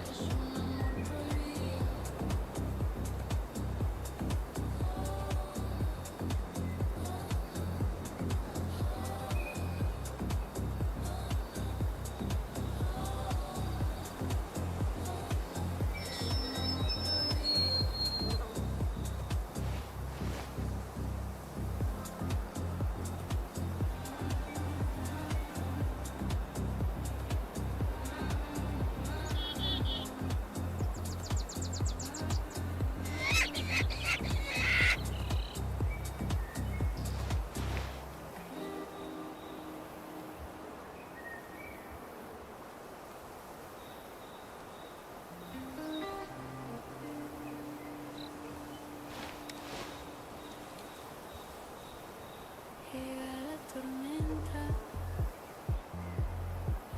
Es un amor prohibido. Llega la tormenta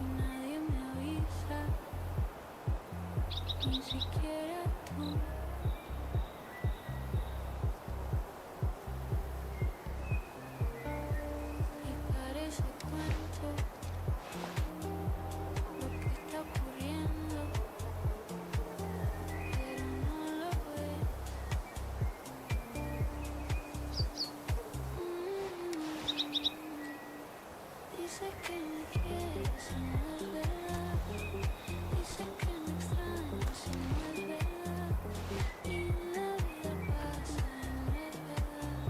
y nadie me avisa, ni siquiera tú. Y parece cuento lo que está ocurriendo, pero no lo ves. Dice que me quieres y no es verdad. Dice que me extrañas y no es verdad. Y la vida pasa y no es verdad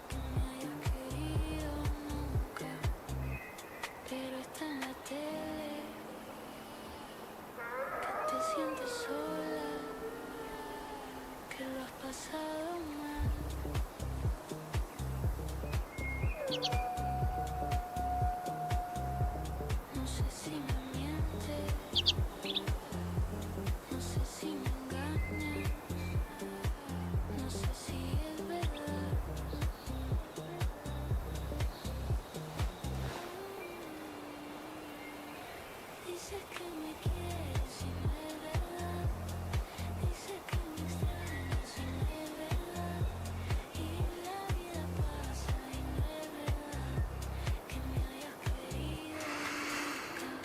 que me hayas querido nunca. Pero está en la tele que te sientes sola, que lo has pasado mal. No sé si me mientes, no sé si me engañas, no sé si es verdad. Dices que me quieres y no es verdad. Dices que me extrañas y no es verdad. Y la vida pasa y no es verdad que me hayas querido nunca.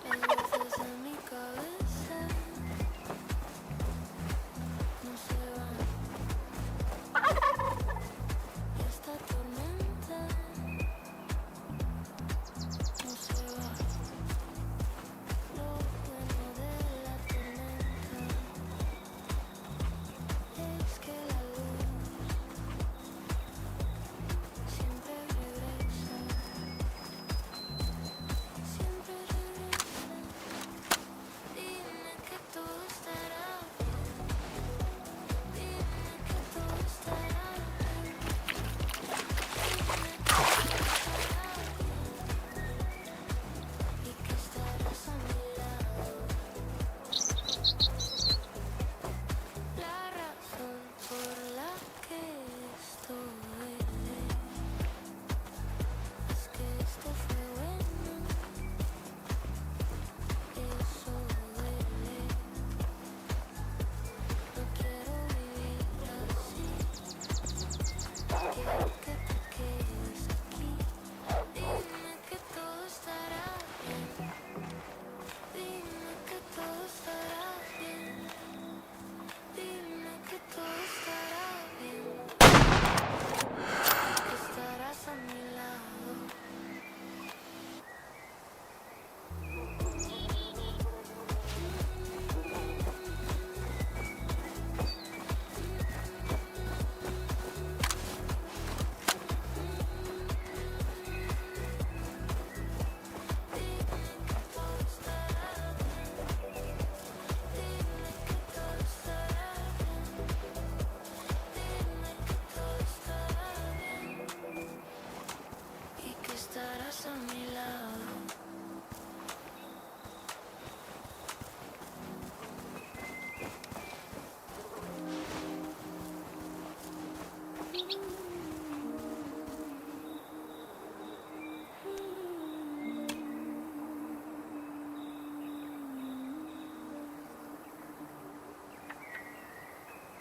Hay voces en mi cabeza, no se van.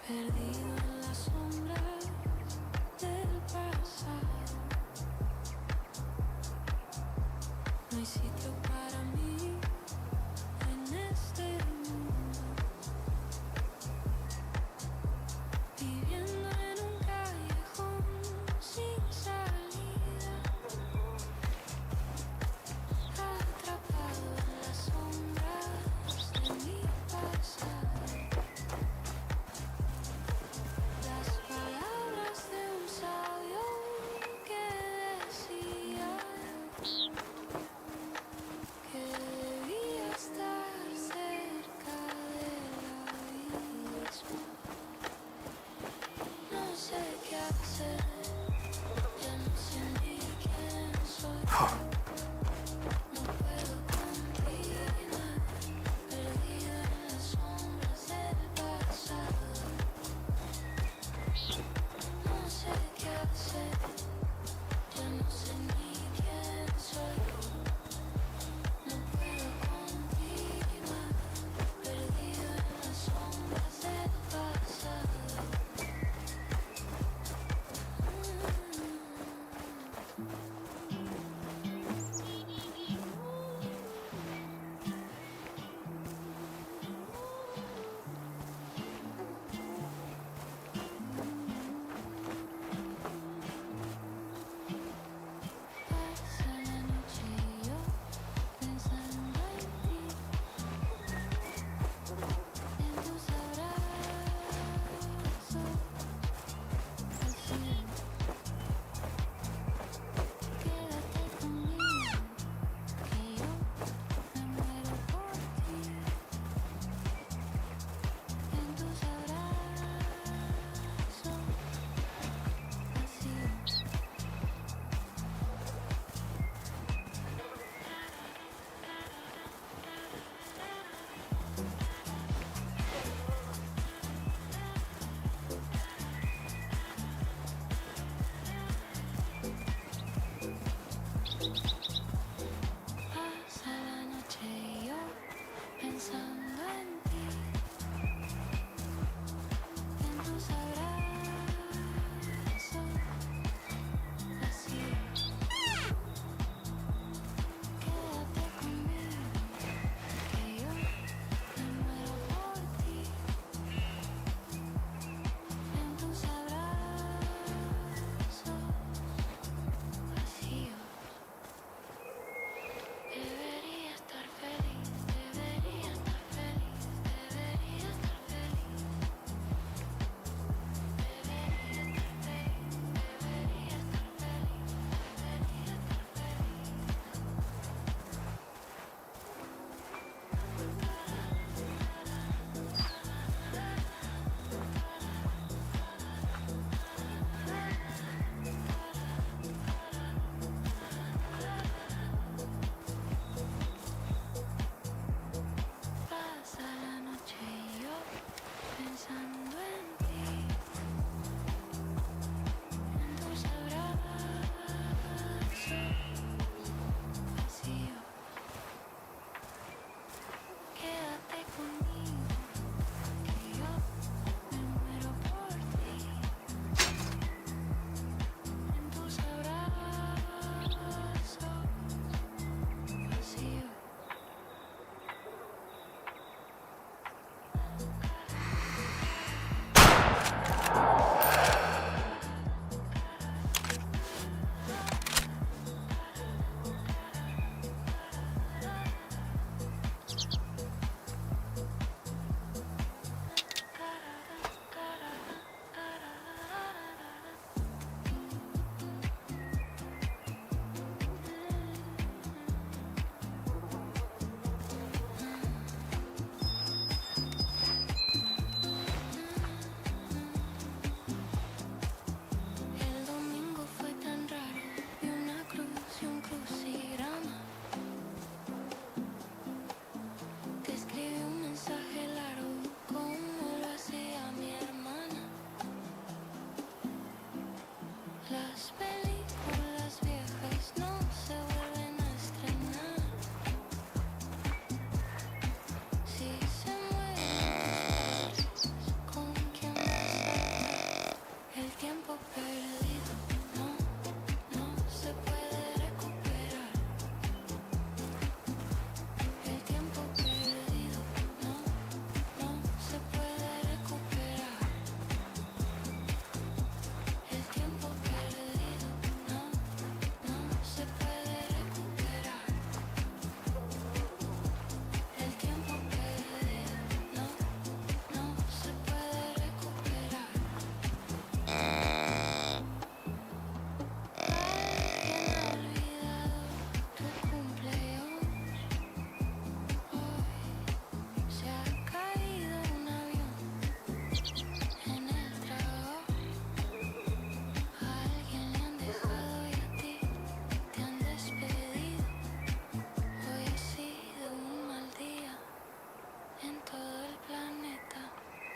perdido en las sombras del pasado. No hay sitio para mí en este mundo, viviendo en un callejón sin salida, atrapado en las sombras de mi pasado. Las palabras de un sabio que decía: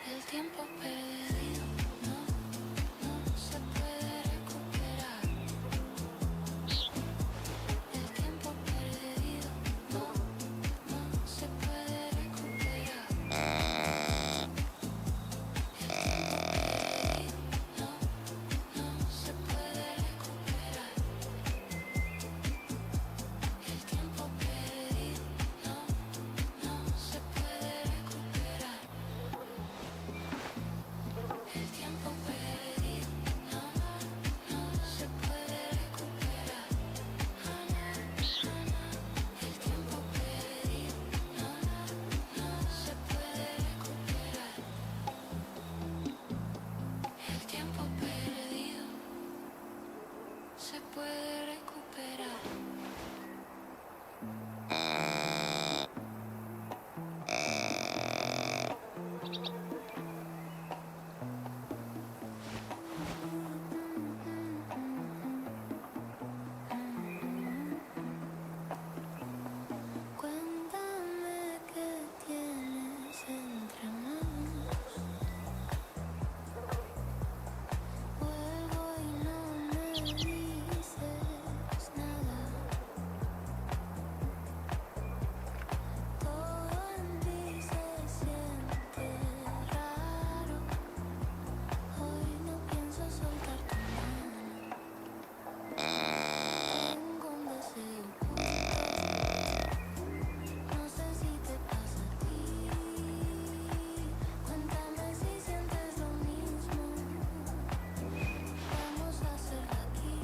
El tiempo perdido no, no se puede recuperar. El tiempo perdido no, no se puede recuperar. El tiempo perdido no, no se puede recuperar. El tiempo perdido no, no se puede recuperar. El tiempo perdido no, no se puede recuperar. El tiempo perdido no, no se puede recuperar. El tiempo perdido se puede recuperar. Cuéntame qué tienes entre manos. Vuelvo y no me dices nada. Todo en ti se siente raro. Hoy no pienso soltar tu mano. Tengo un deseo oculto. No sé si te pasa a ti. Cuéntame si sientes lo mismo. Vamos a hacerlo aquí.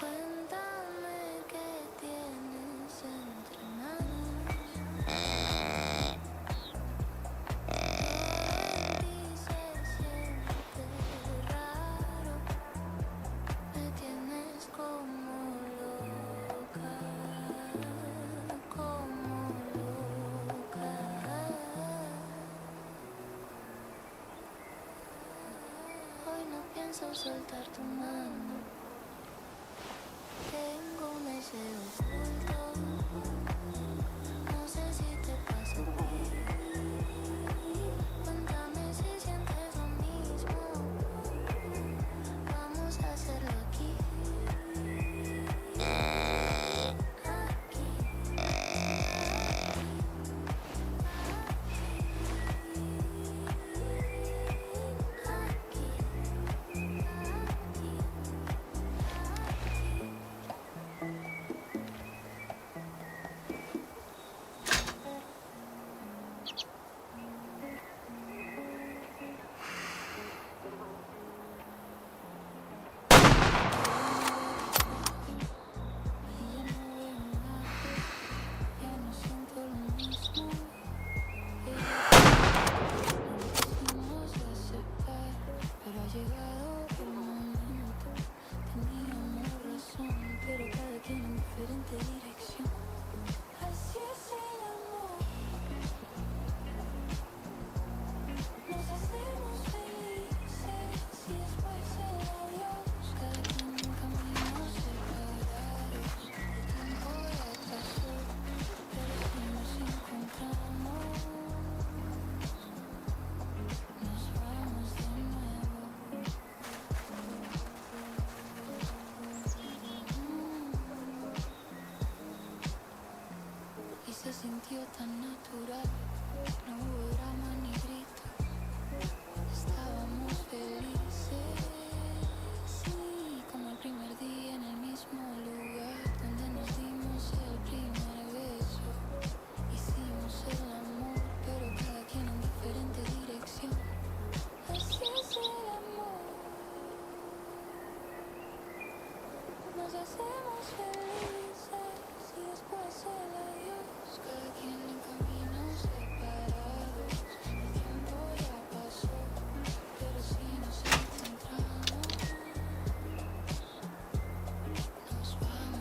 Cuéntame qué tienes entre manos. Todo en ti se siente raro. Me tienes como loca, como loca. Hoy no pienso soltar tu mano. Tengo un deseo oculto. No sé si te pasa a ti. Cuéntame si sientes lo mismo. Vamos a hacerlo aquí. Aquí. Ya no siento lo mismo. Nos separar, pero ha llegado el momento. Teníamos razón, pero cada quien en diferente dirección. Así es el amor. Nos hacemos felices y después el adiós. Cada quien en caminos separados. El tiempo ya pasó, pero si nos encontramos, nos vamos de nuevo. Y se sintió tan natural. No hubo drama ni grito. Estábamos felices, sí, como el primer día en el mismo lugar donde nos dimos el primer beso. Hicimos el amor, pero cada quien en diferente dirección. Así es el amor. Nos hacemos felices y después el adiós. Cada quien en caminos separados. El tiempo ya pasó, pero si nos encontramos, nos vamos.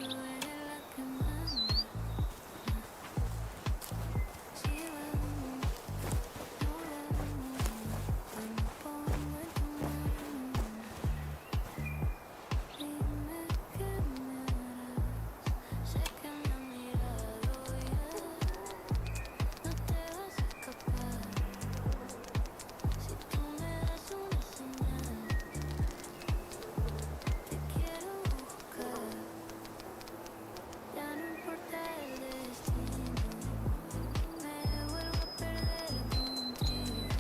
tú eres la que manda. Si vamos, no vamos, hoy me pongo en tu mano. Dime qué me harás, sé que me has mirado ya, no te vas a escapar. Si tú me das una señal, te quiero buscar. Ya no importa el destino, me vuelvo a perder contigo.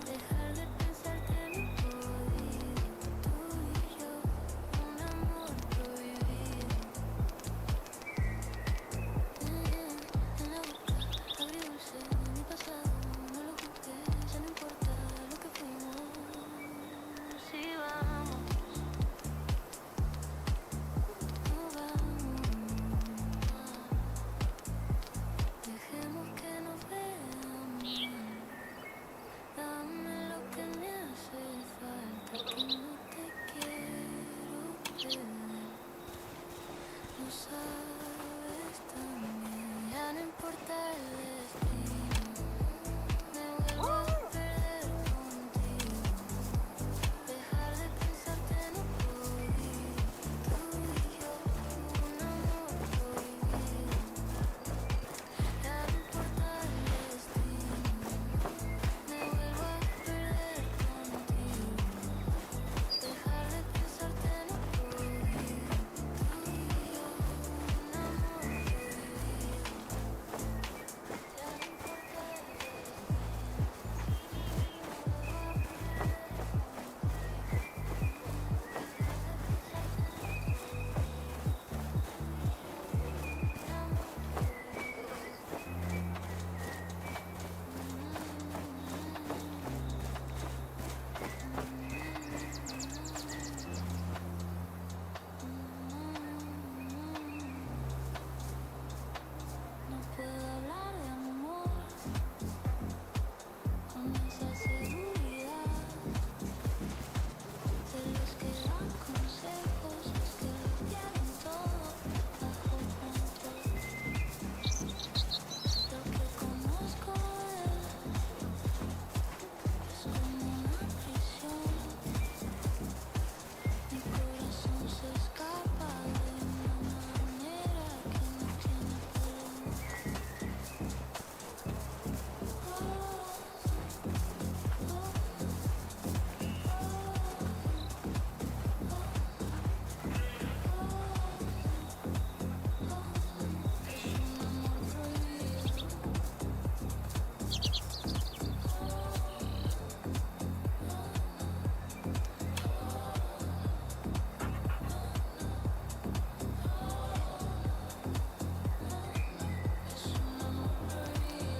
Dejar de pensarte no he podido. Tú y yo, un amor prohibido. En la boca, agridulce de mi pasado. No lo juzgues, ya no importa lo que fuimos. Si vamos, no vamos. Dejemos que nos veamos. Dame lo que me hace falta, que no te quiero perder. Lo sabes también. Ya no importa el destino, me vuelvo a perder contigo. Dejar de pensarte no he podido. Tú y yo, un amor prohibido. Ya no importa el destino, me vuelvo a perder contigo. Dejar de pensarte no he podido. Tú y yo, un amor prohibido. Ya no importa el no puedo hablar de amor con esa seguridad de los que dan consejos, los que lo tienen todo bajo control. Lo que conozco es como una prisión. Mi corazón se escapa de una manera que no tiene perdón. Es un amor prohibido. Es un amor prohibido.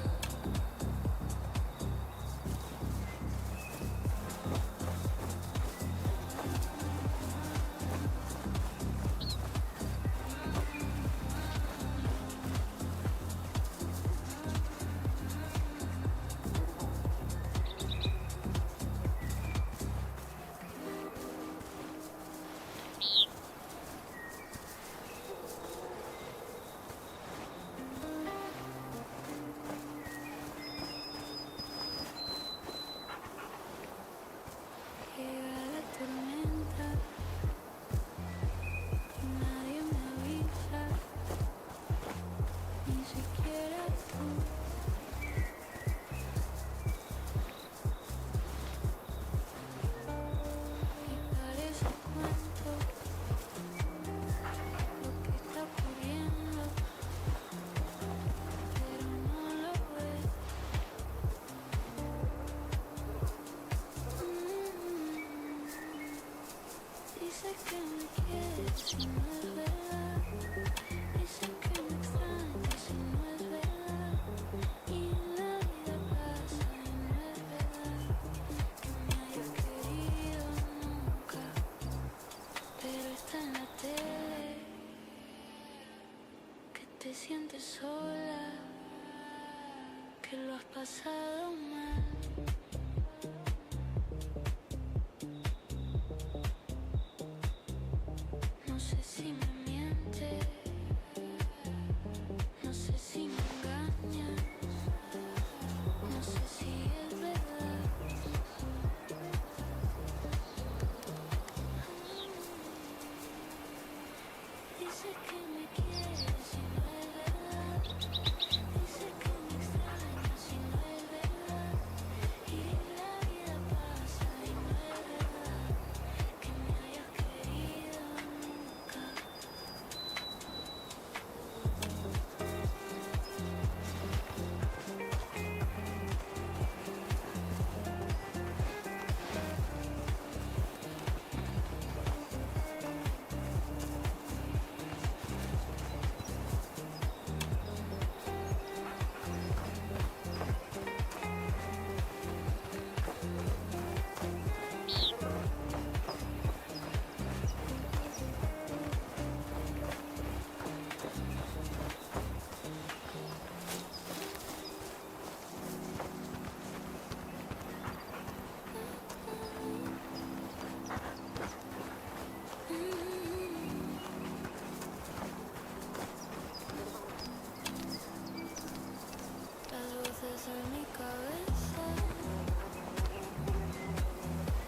Llega la tormenta y nadie me avisa, ni siquiera tú. Y parece cuento lo que está ocurriendo, pero no lo ves. Dice que me quieres y no es verdad. Dice que me extrañas y no es verdad. Y la vida pasa y no es verdad que me hayas querido nunca. Pero está en la tele que te sientes sola, que lo has pasado mal. No sé si me mientes. Dice que me quieres y no es verdad. Dice que me extrañas y no es verdad. Y la vida pasa y no es verdad que me hayas querido nunca. Las voces en mi cabeza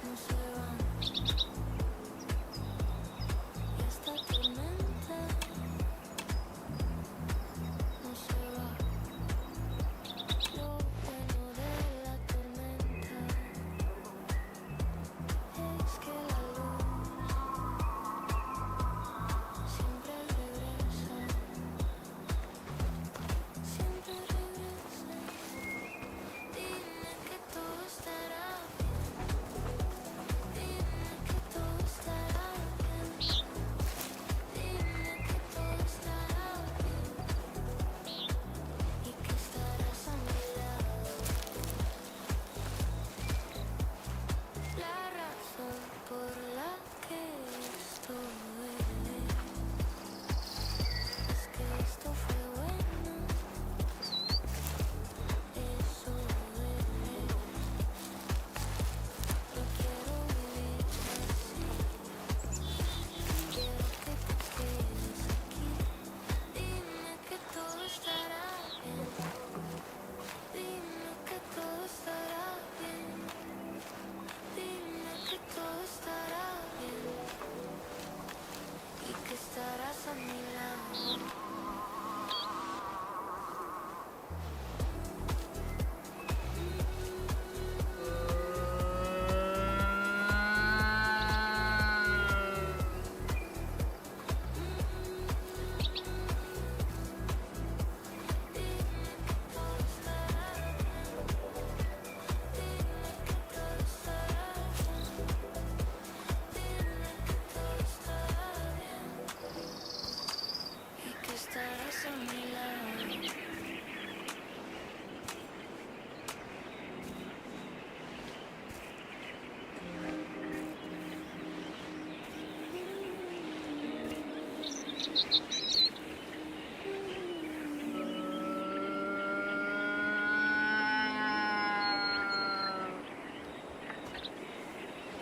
no se van. Y esta tormenta no se va. Lo bueno de la tormenta es que la luz siempre regresa. Siempre regresa. Dime que todo estará bien. Dime que todo estará bien. Dime que todo estará bien. Y que estarás a mi lado. La razón por la que estoy es que esto fue bueno. Eso es. No quiero vivir así. Quiero que te quedes aquí. Dime que todo estará bien. Dime que todo estará bien. Dime que todo estará bien. Y que estarás a mi lado. Y que estarás a mi lado.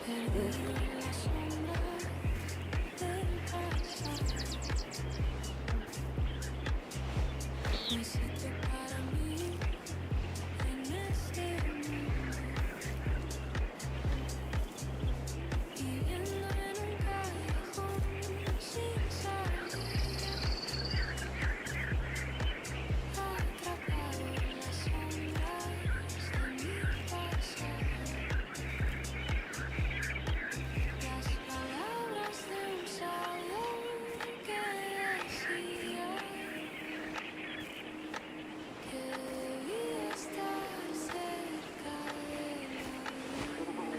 Perdido en la sombra del pasado. No hay sitio para mí en este mundo. Viviendo en un callejón sin salida. Atrapado en las sombras de mi pasado. Las palabras de un sabio que decía que debía estar cerca del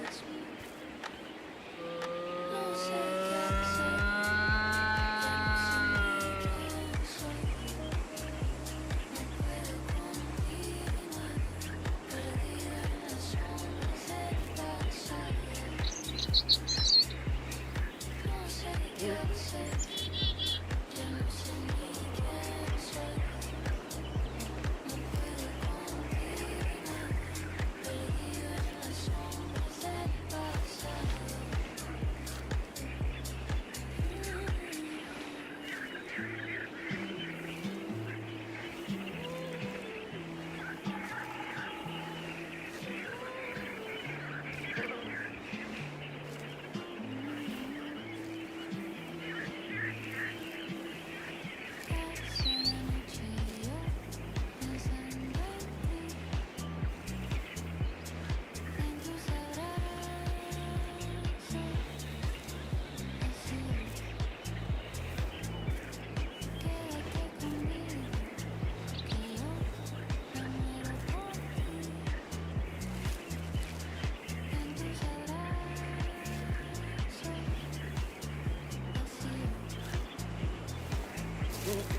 abismo. No sé qué hacer, ya no sé ni quién soy. No puedo continuar, perdido en las sombras del pasado. No sé qué hacer, ya no sé ni quién soy. No puedo continuar, perdido en las sombras del pasado. Pasa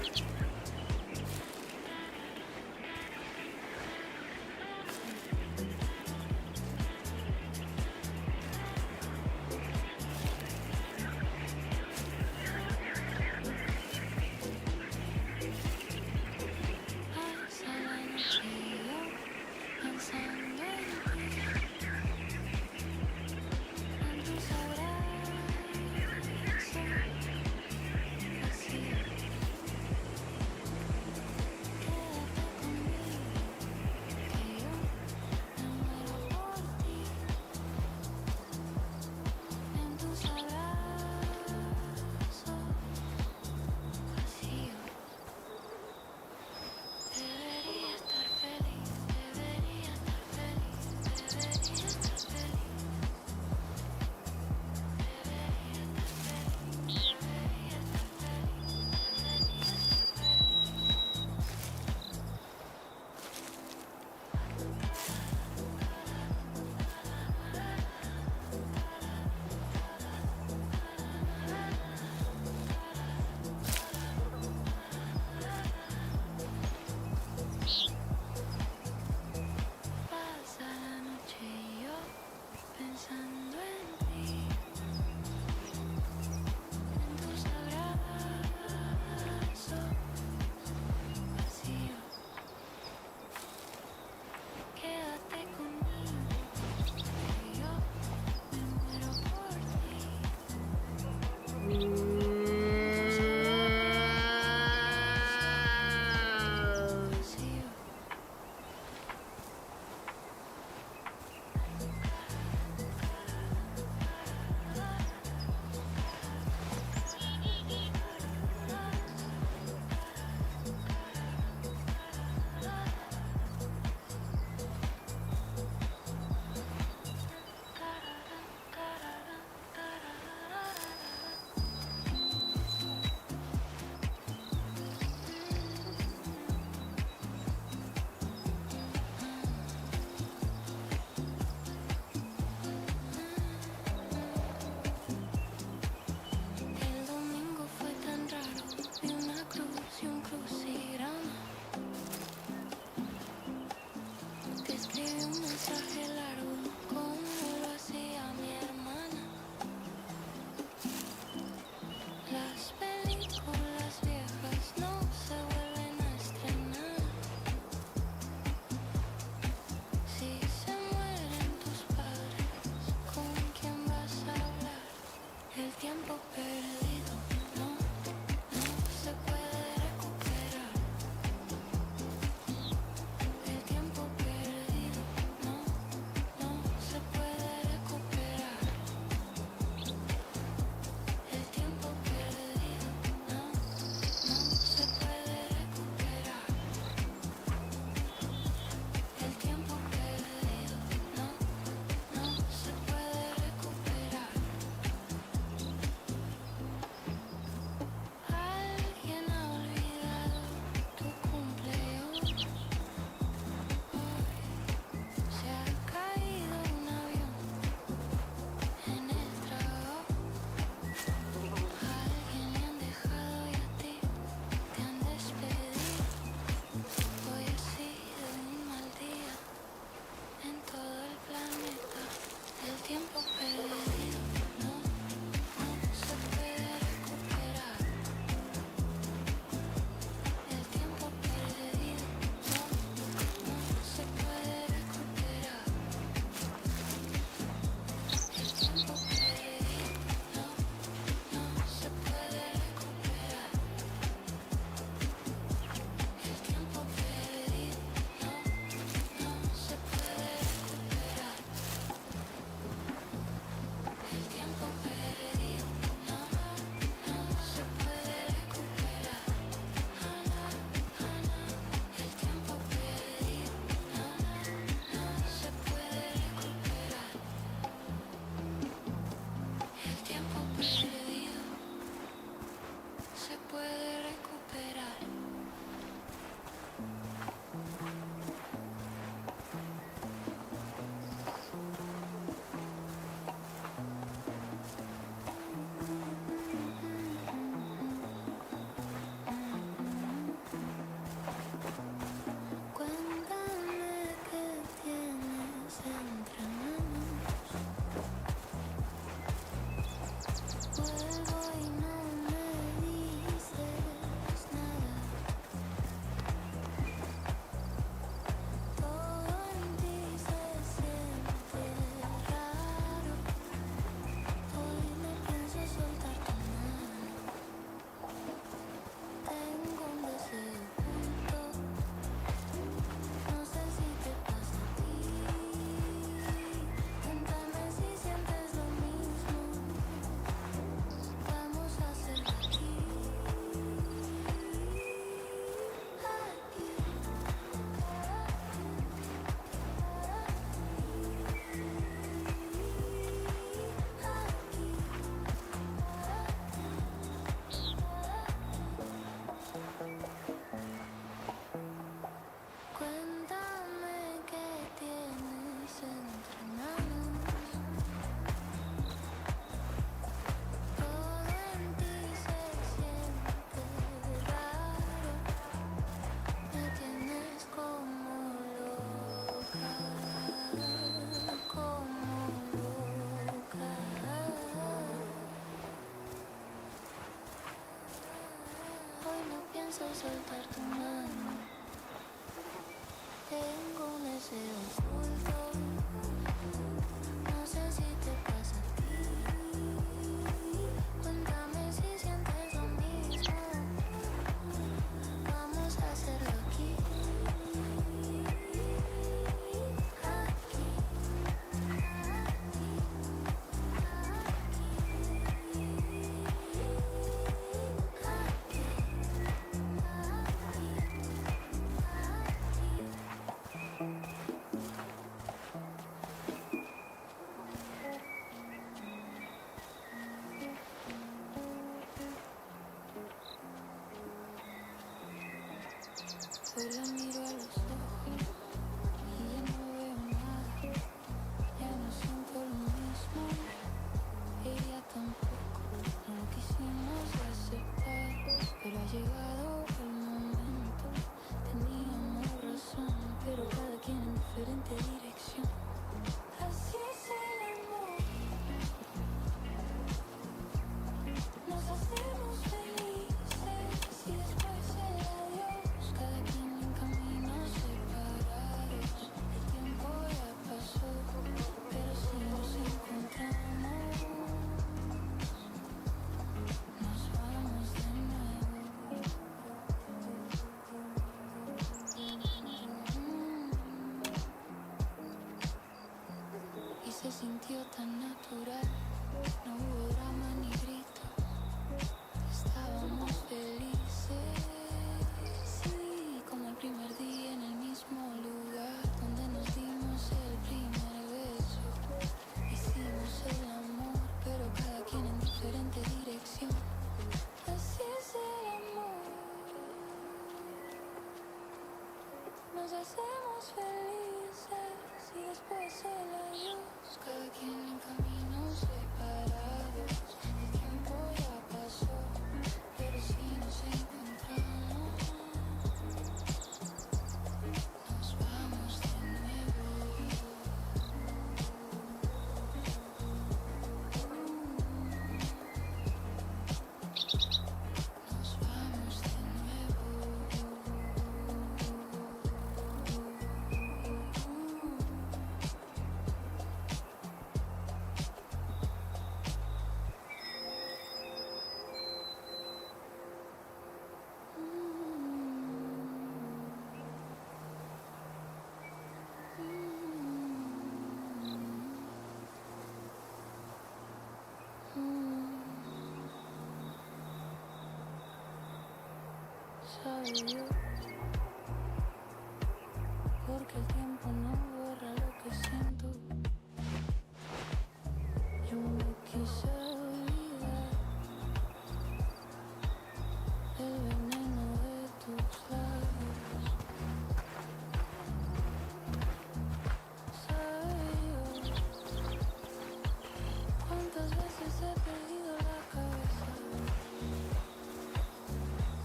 la noche y yo pensando en ti, en tus abrazos así. pienso soltar tu mano. Tengo un deseo oculto. No sé si te pasa a ti. Cuéntame si sientes lo mismo. Vamos a hacerlo aquí. Hoy la miro a los ojos y ya no veo nada. Ya no siento lo mismo, ella tampoco. No lo quisimos aceptar, pero ha llegado el momento. Teníamos razón, pero cada quien en diferente dirección. Así es el amor. Nos hacemos felices y después el adiós. Cada quien en caminos separados. El tiempo ya pasó, pero si nos encontramos, nos vamos de nuevo. Y se sintió tan natural. No hubo drama ni grito. Estábamos felices, sí, como el primer día en el mismo lugar donde nos dimos el primer beso. Hicimos el amor, pero cada quien en diferente dirección. Así es el amor. Nos hacemos felices y después el adiós. Cada quien en caminos separados. El tiempo ya pasó, pero si nos encontramos, nos vamos de nuevo. Nos vamos de nuevo. Sabe Dios, porque el tiempo no borra lo que siento. Yo me quise olvidar el veneno de tus labios. Sabe Dios, cuántas veces he perdido la cabeza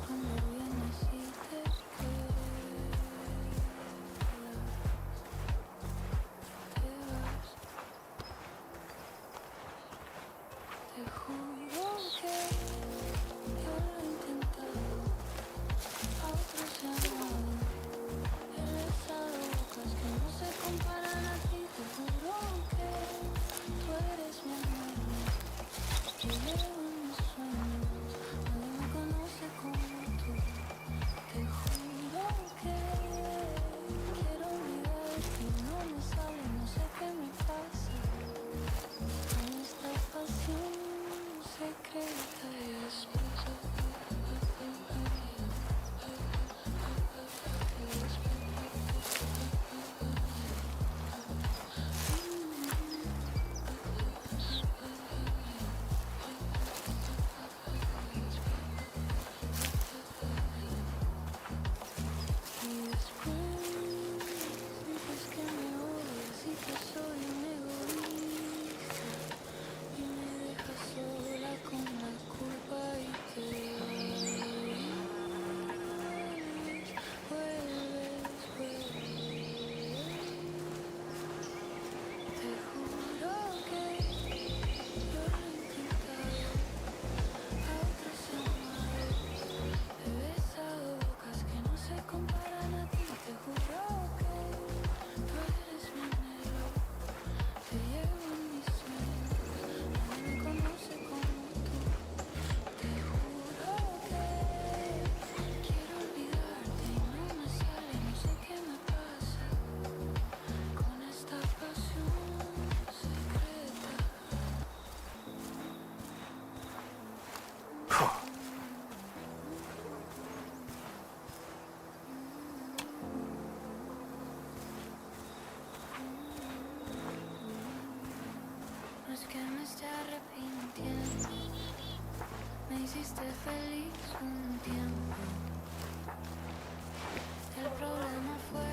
cuando vienes y te quedas. Me hiciste feliz un tiempo. El problema fue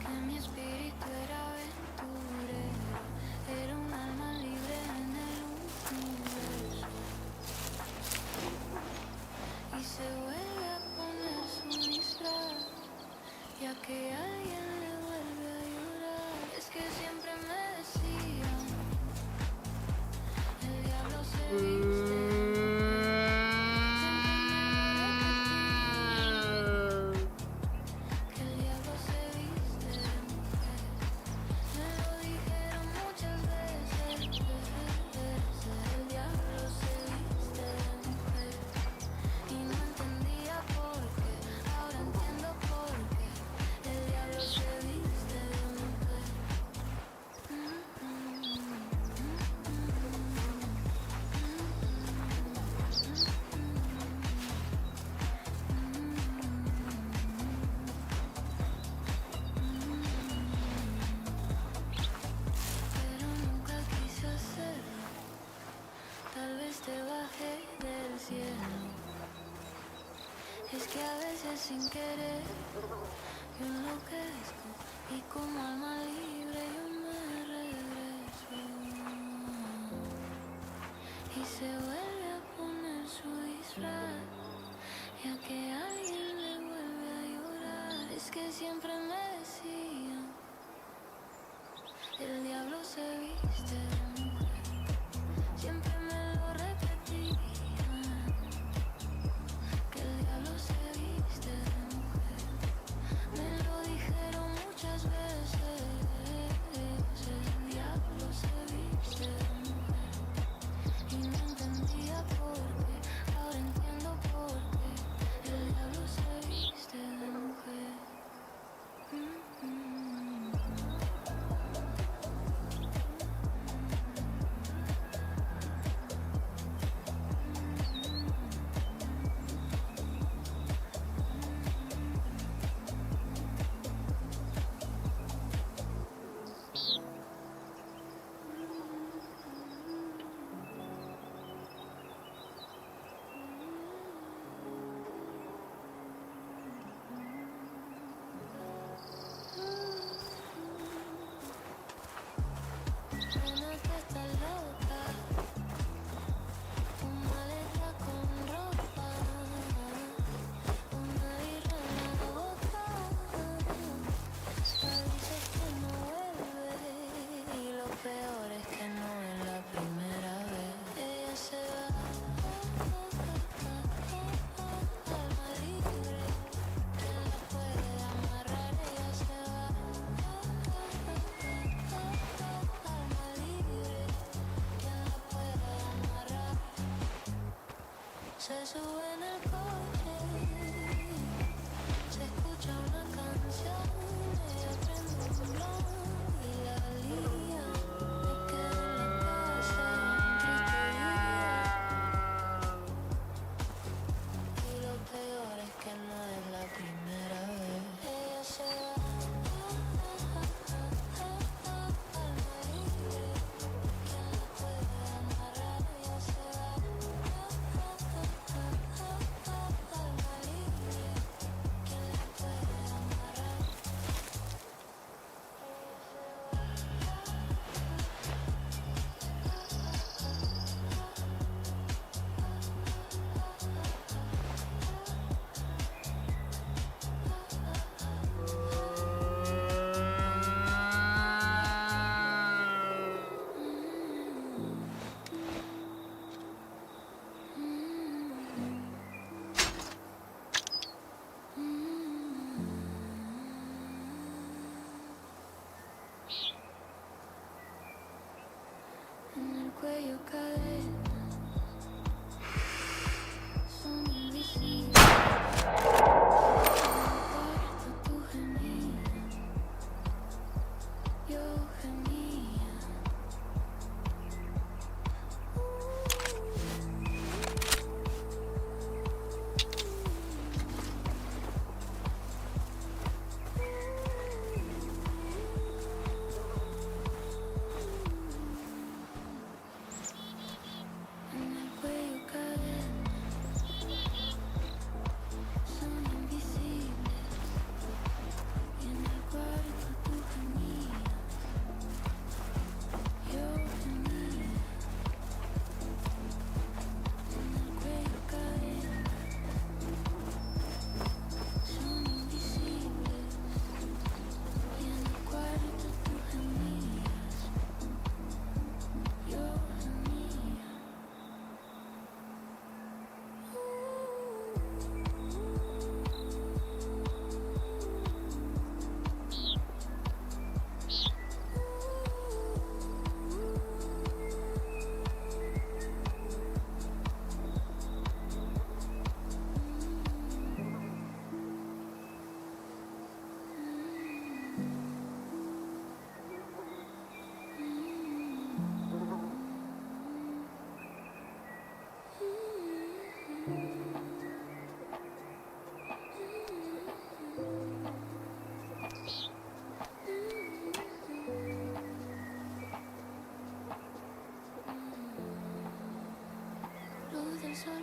que mi espíritu era aventurero. Era un alma libre en el universo. Y se vuelve a poner su disfraz, ya que alguien le vuelve a llorar. Es que siempre me decían, el diablo se viste de mujer. Siempre me lo repetían, que el diablo se viste de mujer. Me lo dijeron muchas veces, el diablo se viste de mujer. Y no entendía por qué, ahora entiendo por qué. El diablo se viste de mujer. Pero nunca quise hacerlo. Tal vez te bajé del cielo. Es que a veces sin querer yo enloquezco y como alma libre yo me regreso. Y se vuelve a poner su disfraz, ya que alguien le vuelve a llorar. Es que siempre me decían, el diablo se viste de mujer. Siempre me lo repetían, que el diablo se viste de mujer. Me lo dijeron muchas veces, el diablo se viste de mujer. Y no entendía por qué, ahora entiendo por qué. El diablo se viste de mujer. Nena, que estás loca, una letra con ropa, una birra en la boca. Me dices que no vuelve y lo peor es que no es la primera vez. Ella se va, alma libre, quien la puede amarrar. Ella se va, alma libre, quien la puede amarrar. Se sube en el coche, se escucha una canción, ella prende un blon y la lía. Me quedo en la casa un triste día. Y lo peor es que no es la primera vez. Ella se va, alma libre, quien la puede amarrar. Ella se va, alma libre, quien la puede amarrar. Ella se va.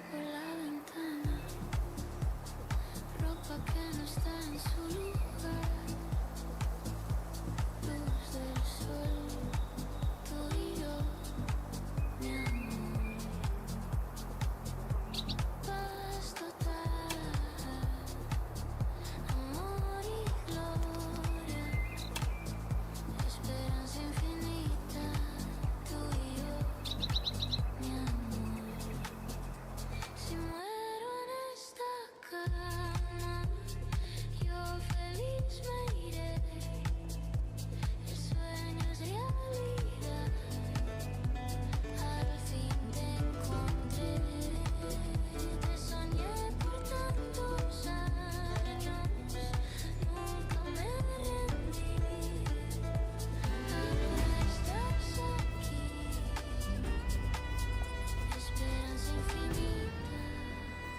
por la ventana, ropa que no está en su lugar, luz del sol, tú y yo, mi amor, paz total, amor y gloria, esperanza infinita, tú y yo, mi amor. Si muero en esta cama, yo feliz me